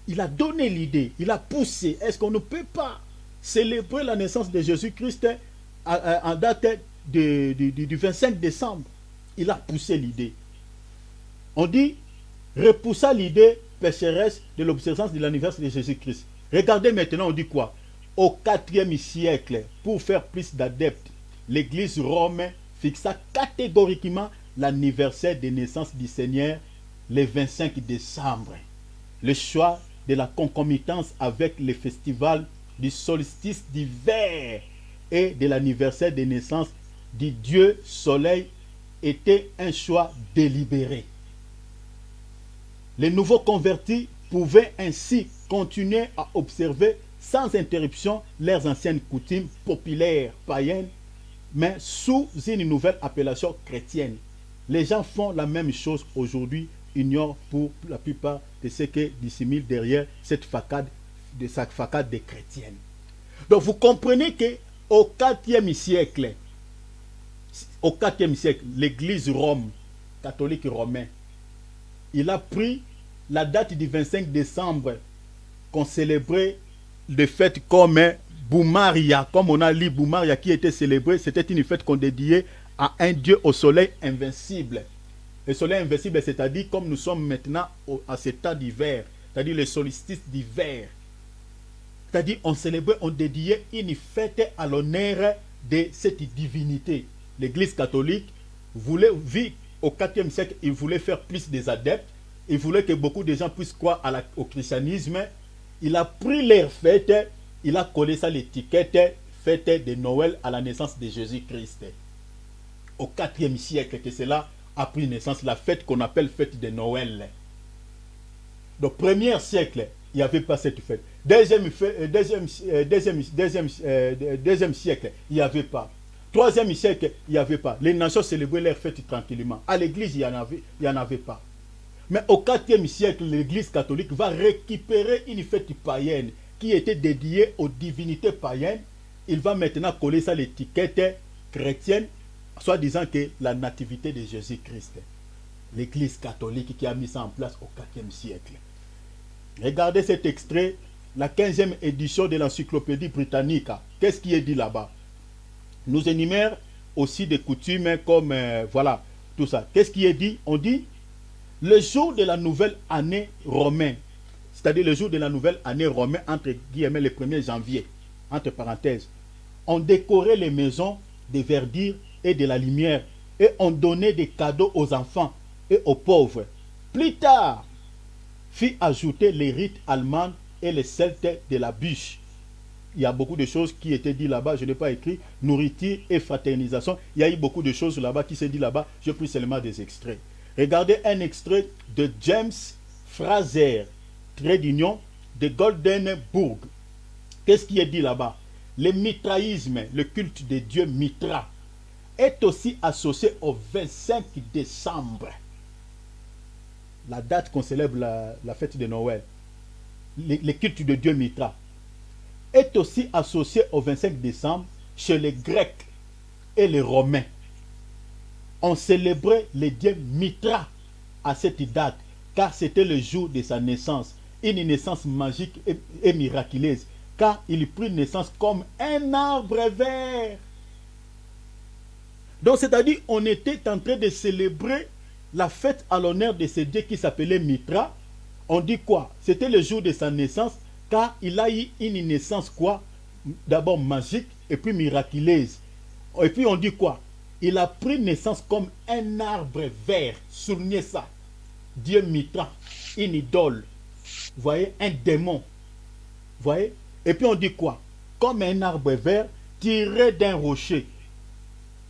il a donné l'idée, il a poussé. Est-ce qu'on ne peut pas célébrer la naissance de Jésus-Christ en date du 25 décembre? Il a poussé l'idée. On dit, repoussa l'idée pécheresse de l'observance de l'anniversaire de Jésus-Christ. Regardez maintenant, on dit quoi? Au IVe siècle, pour faire plus d'adeptes, l'Église romaine fixa catégoriquement l'anniversaire de naissance du Seigneur le 25 décembre. Le choix de la concomitance avec le festival du solstice d'hiver et de l'anniversaire de naissance du Dieu Soleil était un choix délibéré. Les nouveaux convertis pouvaient ainsi continuer à observer sans interruption leurs anciennes coutumes populaires païennes, mais sous une nouvelle appellation chrétienne. Les gens font la même chose aujourd'hui, ignorent pour la plupart de ce qui dissimule derrière cette facade des chrétiennes. Donc vous comprenez que au IVe siècle, l'Église Rome, catholique romain, il a pris la date du 25 décembre qu'on célébrait de fête comme Boumaria, comme on a lu Boumaria qui était célébrée, c'était une fête qu'on dédiait à un dieu au soleil invincible. Le soleil invincible, c'est-à-dire comme nous sommes maintenant à cet temps d'hiver, c'est-à-dire le solstice d'hiver. C'est-à-dire on célébrait, on dédiait une fête à l'honneur de cette divinité. L'Église catholique voulait vivre au IVe siècle, il voulait faire plus des adeptes, il voulait que beaucoup de gens puissent croire au christianisme. Il a pris leur fête, il a collé ça l'étiquette fête de Noël à la naissance de Jésus-Christ. Au IVe siècle que cela a pris naissance, la fête qu'on appelle fête de Noël. Donc, premier siècle, il n'y avait pas cette fête. Deuxième siècle, il n'y avait pas. Troisième siècle, il n'y avait pas. Les nations célébraient leur fête tranquillement. À l'église, il n'y en avait pas. Mais au IVe siècle, l'église catholique va récupérer une fête païenne qui était dédiée aux divinités païennes. Il va maintenant coller ça l'étiquette chrétienne, soit disant que la nativité de Jésus-Christ. L'église catholique qui a mis ça en place au IVe siècle. Regardez cet extrait, la 15e édition de l'encyclopédie britannique. Qu'est-ce qui est dit là-bas? Nous énumère aussi des coutumes comme, voilà, tout ça. Qu'est-ce qui est dit? On dit, le jour de la nouvelle année romaine, c'est-à-dire le jour de la nouvelle année romaine, entre guillemets, le 1er janvier, entre parenthèses, on décorait les maisons de verdure et de la lumière, et on donnait des cadeaux aux enfants et aux pauvres. Plus tard, fit ajouter les rites allemands et les Celtes de la bûche. Il y a beaucoup de choses qui étaient dites là-bas, je n'ai pas écrit, nourriture et fraternisation. Il y a eu beaucoup de choses là-bas qui s'est dit là-bas, j'ai pris seulement des extraits. Regardez un extrait de James Fraser, trait d'union, de Goldenburg. Qu'est-ce qui est dit là-bas? Le mitraïsme, le culte de Dieu Mitra, est aussi associé au 25 décembre. La date qu'on célèbre la fête de Noël. Le culte de Dieu Mitra est aussi associé au 25 décembre chez les Grecs et les Romains. On célébrait le dieu Mitra à cette date, car c'était le jour de sa naissance, une naissance magique et miraculeuse, car il prit naissance comme un arbre vert. Donc, c'est-à-dire, on était en train de célébrer la fête à l'honneur de ce dieu qui s'appelait Mitra. On dit quoi? C'était le jour de sa naissance, car il a eu une naissance quoi? D'abord magique et puis miraculeuse. Et puis on dit quoi? Il a pris naissance comme un arbre vert. Soulignez ça. Dieu Mitra, une idole. Vous voyez, un démon. Vous voyez? Et puis on dit quoi? Comme un arbre vert tiré d'un rocher.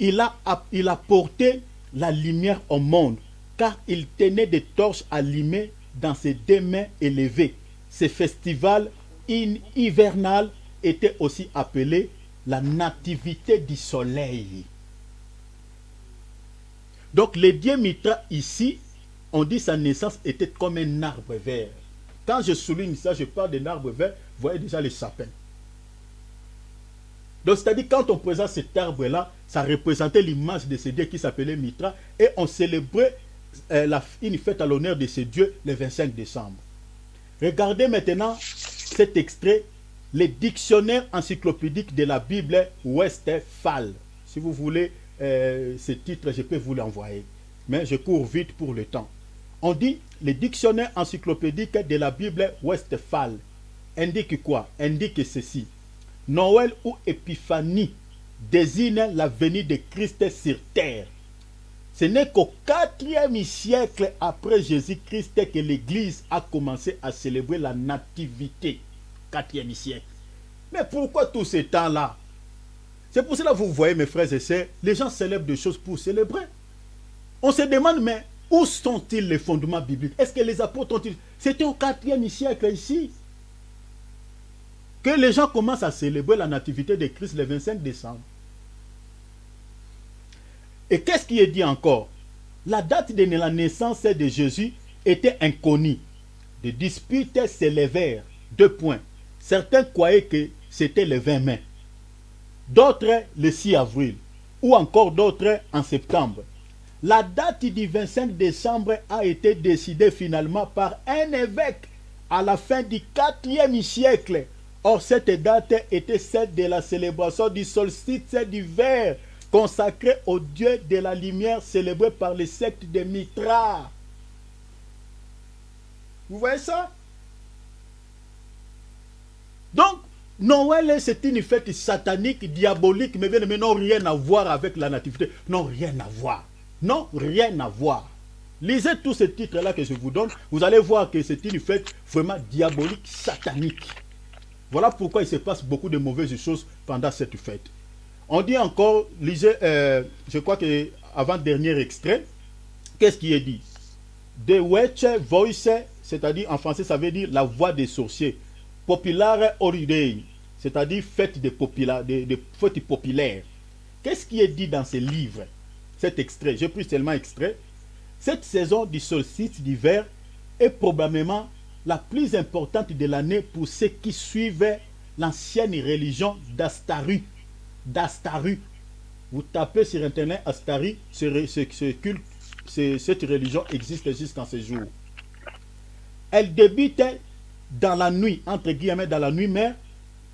Il a porté la lumière au monde, car il tenait des torches allumées dans ses deux mains élevées. Ce festival hivernal était aussi appelé la nativité du soleil. Donc le dieu Mitra ici, on dit sa naissance était comme un arbre vert. Quand je souligne ça, je parle d'un arbre vert, vous voyez déjà les sapins. Donc c'est-à-dire quand on présente cet arbre-là, ça représentait l'image de ce dieu qui s'appelait Mitra, et on célébrait une fête à l'honneur de ce dieu le 25 décembre. Regardez maintenant cet extrait, le dictionnaire encyclopédique de la Bible Westphal. Si vous voulez ce titre, je peux vous l'envoyer. Mais je cours vite pour le temps. On dit, le dictionnaire encyclopédique de la Bible Westphal indique quoi? Indique ceci. Noël ou Épiphanie désigne la venue de Christ sur terre. Ce n'est qu'au 4e siècle après Jésus-Christ que l'Église a commencé à célébrer la nativité. 4e siècle. Mais pourquoi tout ce temps-là? C'est pour cela que vous voyez, mes frères et sœurs, les gens célèbrent des choses pour célébrer. On se demande, mais où sont-ils les fondements bibliques? Est-ce que les apôtres ont-ils... C'était au 4e siècle ici que les gens commencent à célébrer la nativité de Christ le 25 décembre. Et qu'est-ce qui est dit encore? La date de la naissance de Jésus était inconnue. Des disputes s'élevèrent. 2 points. Certains croyaient que c'était le 20 mai. D'autres le 6 avril. Ou encore d'autres en septembre. La date du 25 décembre a été décidée finalement par un évêque à la fin du 4e siècle. Or, cette date était celle de la célébration du solstice d'hiver, consacré au dieu de la lumière, célébré par les sectes de Mitra. Vous voyez ça? Donc, Noël, c'est une fête satanique, diabolique, mais non, rien à voir avec la nativité. Non, rien à voir. Non, rien à voir. Lisez tous ces titres-là que je vous donne, vous allez voir que c'est une fête vraiment diabolique, satanique. Voilà pourquoi il se passe beaucoup de mauvaises choses pendant cette fête. On dit encore, lisez, je crois que avant-dernier extrait, qu'est-ce qui est dit? The Witch Voice, c'est-à-dire en français ça veut dire la voix des sorciers. Populare Holiday, c'est-à-dire fête de fête populaire. Qu'est-ce qui est dit dans ce livre? Cet extrait, j'ai pris seulement extrait. Cette saison du solstice d'hiver est probablement la plus importante de l'année pour ceux qui suivent l'ancienne religion d'Astaru. D'Astaru. Vous tapez sur internet Astari, ce culte, cette religion existe jusqu'en ce jour. Elle débute dans la nuit, entre guillemets dans la nuit mère,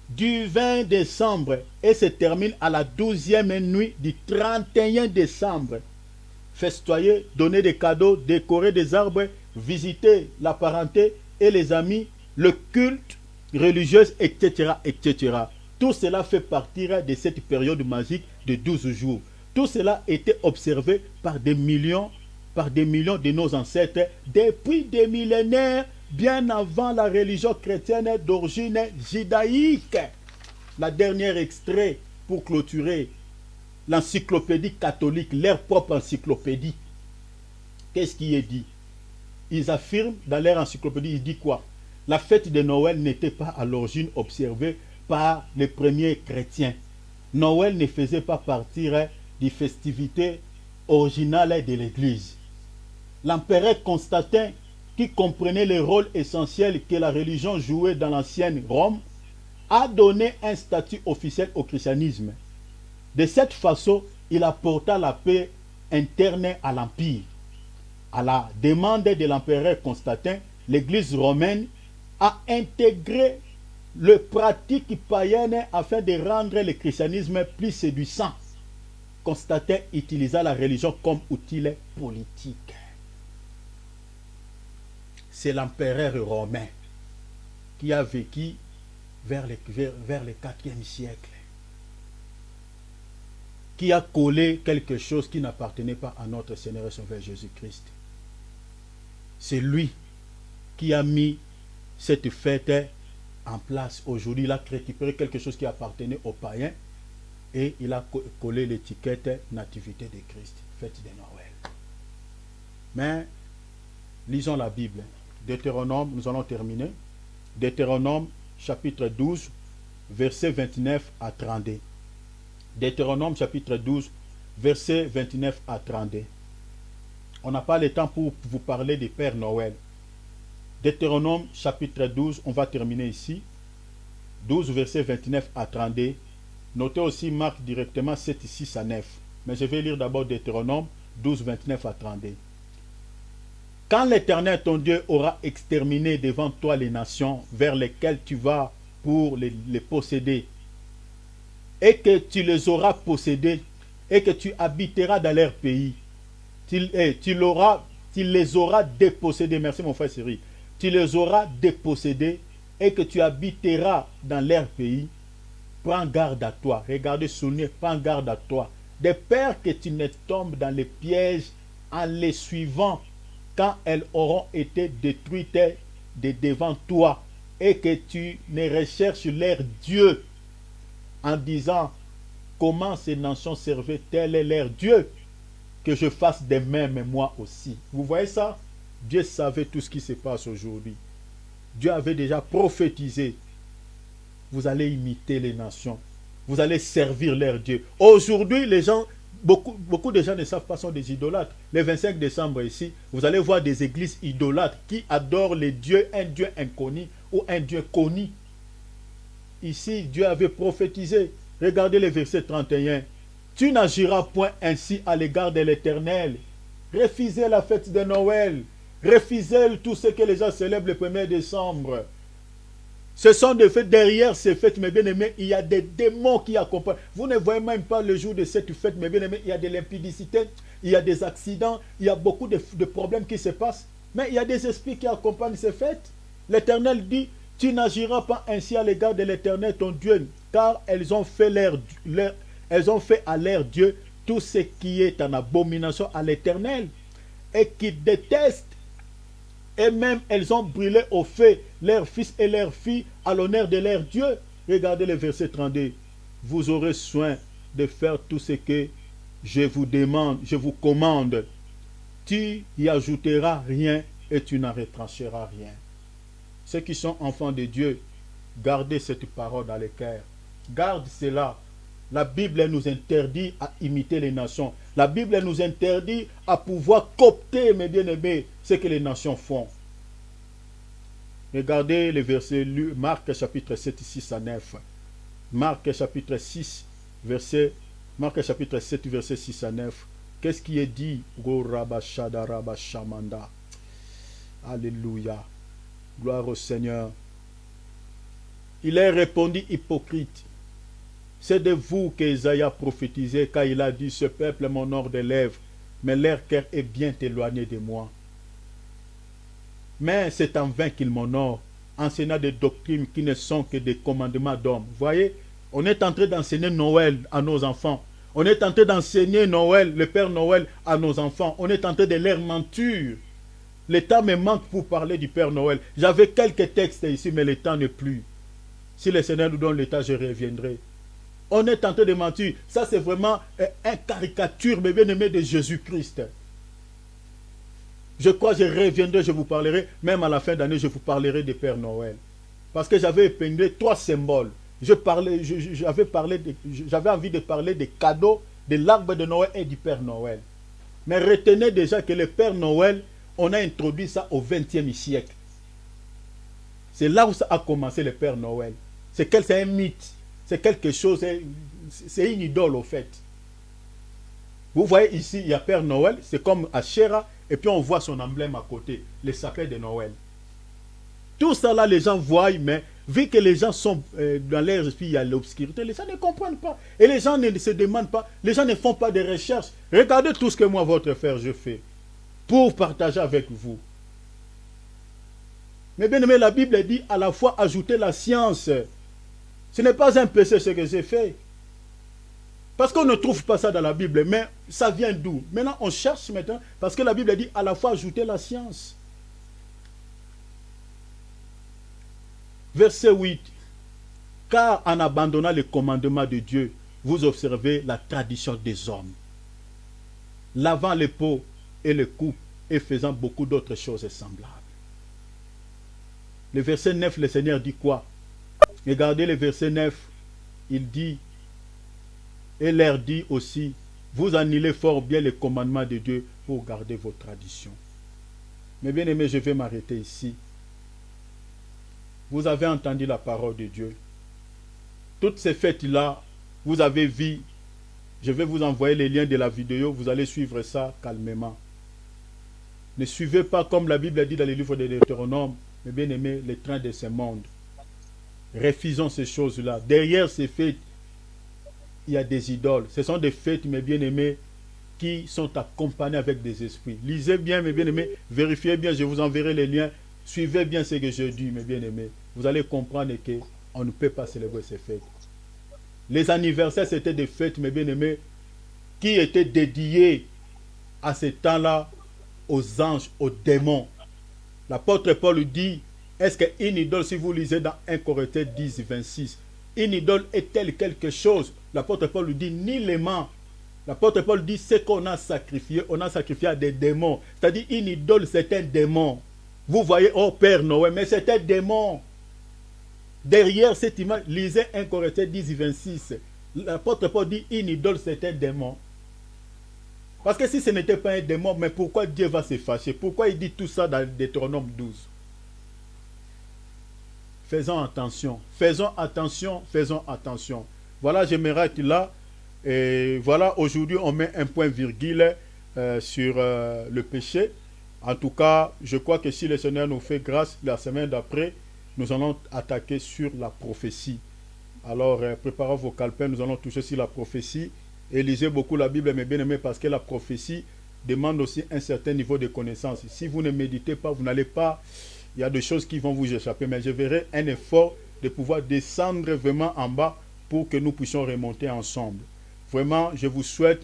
du 20 décembre et se termine à la 12e nuit du 31 décembre. Festoyer, donner des cadeaux, décorer des arbres, visiter la parenté et les amis, le culte religieux, etc., etc. Tout cela fait partie de cette période magique de 12 jours. Tout cela était observé par des millions de nos ancêtres depuis des millénaires bien avant la religion chrétienne d'origine judaïque. La dernière extrait pour clôturer l'encyclopédie catholique, leur propre encyclopédie. Qu'est-ce qui est dit? Ils affirment dans leur encyclopédie, ils disent quoi? La fête de Noël n'était pas à l'origine observée par les premiers chrétiens. Noël ne faisait pas partie des festivités originales de l'Église. L'empereur Constantin, qui comprenait le rôle essentiel que la religion jouait dans l'ancienne Rome, a donné un statut officiel au christianisme. De cette façon, il apporta la paix interne à l'Empire. À la demande de l'empereur Constantin, l'Église romaine a intégré le pratique païenne afin de rendre le christianisme plus séduisant. Constantin utilisa la religion comme outil politique. C'est l'empereur romain qui a vécu vers le 4e siècle, qui a collé quelque chose qui n'appartenait pas à notre Seigneur et Sauveur Jésus-Christ. C'est lui qui a mis cette fête en place. Aujourd'hui, il a récupéré quelque chose qui appartenait aux païens et il a collé l'étiquette Nativité de Christ, fête de Noël. Mais lisons la Bible. Deutéronome, nous allons terminer. Deutéronome chapitre 12, versets 29 à 32. Deutéronome chapitre 12, versets 29 à 32. On n'a pas le temps pour vous parler du Père Noël. Deutéronome chapitre 12, on va terminer ici. 12, versets 29 à 32. Notez aussi Marc directement 7, 6 à 9. Mais je vais lire d'abord Deutéronome 12, 29 à 32. Quand l'Éternel ton Dieu aura exterminé devant toi les nations vers lesquelles tu vas pour les posséder, et que tu les auras possédées, et que tu habiteras dans leur pays, tu les auras dépossédés, merci mon frère Cyril, tu les auras dépossédés, et que tu habiteras dans leur pays, prends garde à toi, regardez, souvenez, prends garde à toi, de peur que tu ne tombes dans les pièges en les suivant, quand elles auront été détruites de devant toi, et que tu ne recherches leur Dieu en disant comment ces nations servaient-elles leur Dieu, que je fasse de même moi aussi. Vous voyez ça? Dieu savait tout ce qui se passe aujourd'hui. Dieu avait déjà prophétisé. Vous allez imiter les nations. Vous allez servir leur Dieu. Aujourd'hui, les gens, beaucoup de gens ne savent pas, sont des idolâtres. Le 25 décembre ici, vous allez voir des églises idolâtres qui adorent les dieux, un Dieu inconnu ou un Dieu connu. Ici, Dieu avait prophétisé. Regardez le verset 31. Tu n'agiras point ainsi à l'égard de l'Éternel. Refusez la fête de Noël. Refusez tout ce que les gens célèbrent le 1er décembre. Ce sont des fêtes. Derrière ces fêtes, mes bien-aimés, il y a des démons qui accompagnent. Vous ne voyez même pas le jour de cette fête, mes bien-aimés. Il y a de l'impudicité, il y a des accidents, il y a beaucoup de problèmes qui se passent. Mais il y a des esprits qui accompagnent ces fêtes. L'Éternel dit, tu n'agiras pas ainsi à l'égard de l'Éternel ton Dieu, car elles ont fait à leur Dieu tout ce qui est en abomination à l'Éternel, et qui détestent. Et même elles ont brûlé au feu leurs fils et leurs filles à l'honneur de leur Dieu. Regardez le verset 32. Vous aurez soin de faire tout ce que je vous demande, je vous commande. Tu y ajouteras rien et tu n'en retrancheras rien. Ceux qui sont enfants de Dieu, gardez cette parole dans le cœur. Garde cela. La Bible nous interdit à imiter les nations. La Bible nous interdit à pouvoir coopter, mes bien-aimés, ce que les nations font. Regardez les versets, Marc chapitre 7, 6 à 9. Marc chapitre 7, verset 6 à 9. Qu'est-ce qui est dit? Alléluia. Gloire au Seigneur. Il est répondu, hypocrite. C'est de vous qu'Ésaïe a prophétisé, car il a dit, ce peuple m'honore des lèvres, mais leur cœur est bien éloigné de moi. Mais c'est en vain qu'il m'honore, enseignant des doctrines qui ne sont que des commandements d'hommes. Vous voyez, on est en train d'enseigner Noël à nos enfants. On est en train d'enseigner Noël, le Père Noël à nos enfants. On est en train de leur mentir. Le temps me manque pour parler du Père Noël. J'avais quelques textes ici, mais le temps n'est plus. Si le Seigneur nous donne le temps, je reviendrai. On est tenté de mentir. Ça, c'est vraiment une caricature, mes bien-aimés, de Jésus-Christ. Je crois que je reviendrai, je vous parlerai, même à la fin d'année, je vous parlerai du Père Noël. Parce que j'avais épinglé 3 symboles. J'avais envie de parler des cadeaux, de l'arbre de Noël et du Père Noël. Mais retenez déjà que le Père Noël, on a introduit ça au XXe siècle. C'est là où ça a commencé, le Père Noël. C'est un mythe. C'est quelque chose, c'est une idole au fait. Vous voyez ici, il y a Père Noël, c'est comme Asherah, et puis on voit son emblème à côté, le sapin de Noël. Tout ça là, les gens voient, mais vu que les gens sont dans leur esprit, il y a l'obscurité, les gens ne comprennent pas. Et les gens ne se demandent pas, les gens ne font pas de recherches. Regardez tout ce que moi, votre frère, je fais pour partager avec vous. Mais bien aimé, la Bible dit à la fois ajouter la science. Ce n'est pas un péché ce que j'ai fait. Parce qu'on ne trouve pas ça dans la Bible. Mais ça vient d'où? Maintenant, on cherche maintenant. Parce que la Bible dit à la fois ajouter la science. Verset 8. Car en abandonnant le commandement de Dieu, vous observez la tradition des hommes. Lavant les pots et les coupes et faisant beaucoup d'autres choses semblables. Le verset 9, le Seigneur dit quoi? Regardez le verset 9, il dit, et leur dit aussi, vous annulez fort bien les commandements de Dieu pour garder vos traditions. Mais bien aimé, je vais m'arrêter ici. Vous avez entendu la parole de Dieu. Toutes ces fêtes-là, vous avez vu, je vais vous envoyer les liens de la vidéo, vous allez suivre ça calmement. Ne suivez pas comme la Bible a dit dans les livres de Deutéronome, mais bien aimé, les trains de ce monde. Refusons ces choses-là. Derrière ces fêtes, il y a des idoles. Ce sont des fêtes, mes bien-aimés, qui sont accompagnées avec des esprits. Lisez bien, mes bien-aimés, vérifiez bien, je vous enverrai les liens. Suivez bien ce que je dis, mes bien-aimés. Vous allez comprendre qu'on ne peut pas célébrer ces fêtes. Les anniversaires, c'était des fêtes, mes bien-aimés, qui étaient dédiées à ce temps-là aux anges, aux démons. L'apôtre Paul dit, est-ce qu'une idole, si vous lisez dans 1 Corinthiens 10, 26, une idole est-elle quelque chose? L'apôtre Paul lui dit, nullement. L'apôtre Paul dit, ce qu'on a sacrifié à des démons. C'est-à-dire, une idole, c'est un démon. Vous voyez, oh Père Noël, mais c'est un démon. Derrière cette image, lisez 1 Corinthiens 10, 26. L'apôtre Paul dit, une idole, c'est un démon. Parce que si ce n'était pas un démon, mais pourquoi Dieu va se fâcher? Pourquoi il dit tout ça dans Deutéronome 12? Faisons attention, faisons attention, faisons attention. Voilà, je m'arrête là. Et voilà, aujourd'hui, on met un point virgule sur le péché. En tout cas, je crois que si le Seigneur nous fait grâce, la semaine d'après, nous allons attaquer sur la prophétie. Alors, préparez vos calepins, nous allons toucher sur la prophétie. Et lisez beaucoup la Bible, mes bien-aimés, parce que la prophétie demande aussi un certain niveau de connaissance. Si vous ne méditez pas, vous n'allez pas... Il y a des choses qui vont vous échapper, mais je verrai un effort de pouvoir descendre vraiment en bas pour que nous puissions remonter ensemble. Vraiment, je vous souhaite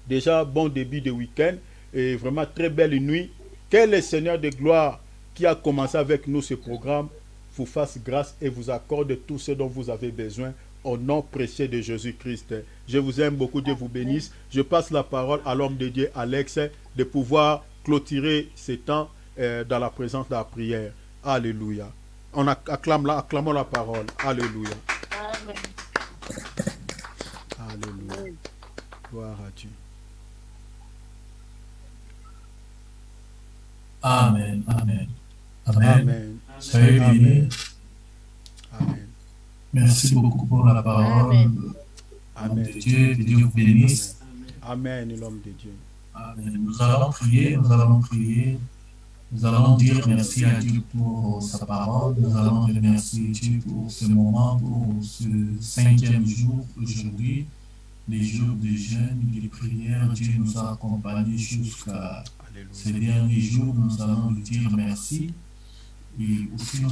déjà bon début de week-end et vraiment très belle nuit. Que le Seigneur de gloire qui a commencé avec nous ce programme vous fasse grâce et vous accorde tout ce dont vous avez besoin au nom précieux de Jésus-Christ. Je vous aime beaucoup, Dieu vous bénisse. Je passe la parole à l'homme de Dieu, Alex, de pouvoir clôturer ce temps dans la présence de la prière. Alléluia. On acclamons la parole. Alléluia. Amen. Alléluia. Gloire à Dieu. Amen. Amen. Amen. Amen. Soyez bénis. Amen. Merci beaucoup pour la parole. Amen. De Dieu, que Dieu vous bénisse. Amen, l'homme de Dieu. Amen. Nous allons prier, nous allons prier. Nous allons dire merci à Dieu pour sa parole. Nous allons remercier Dieu pour ce moment, pour ce 5e jour aujourd'hui, les jours de jeûne et de prière. Dieu nous a accompagnés jusqu'à ces derniers jours. Nous allons lui dire merci. Et aussi, nous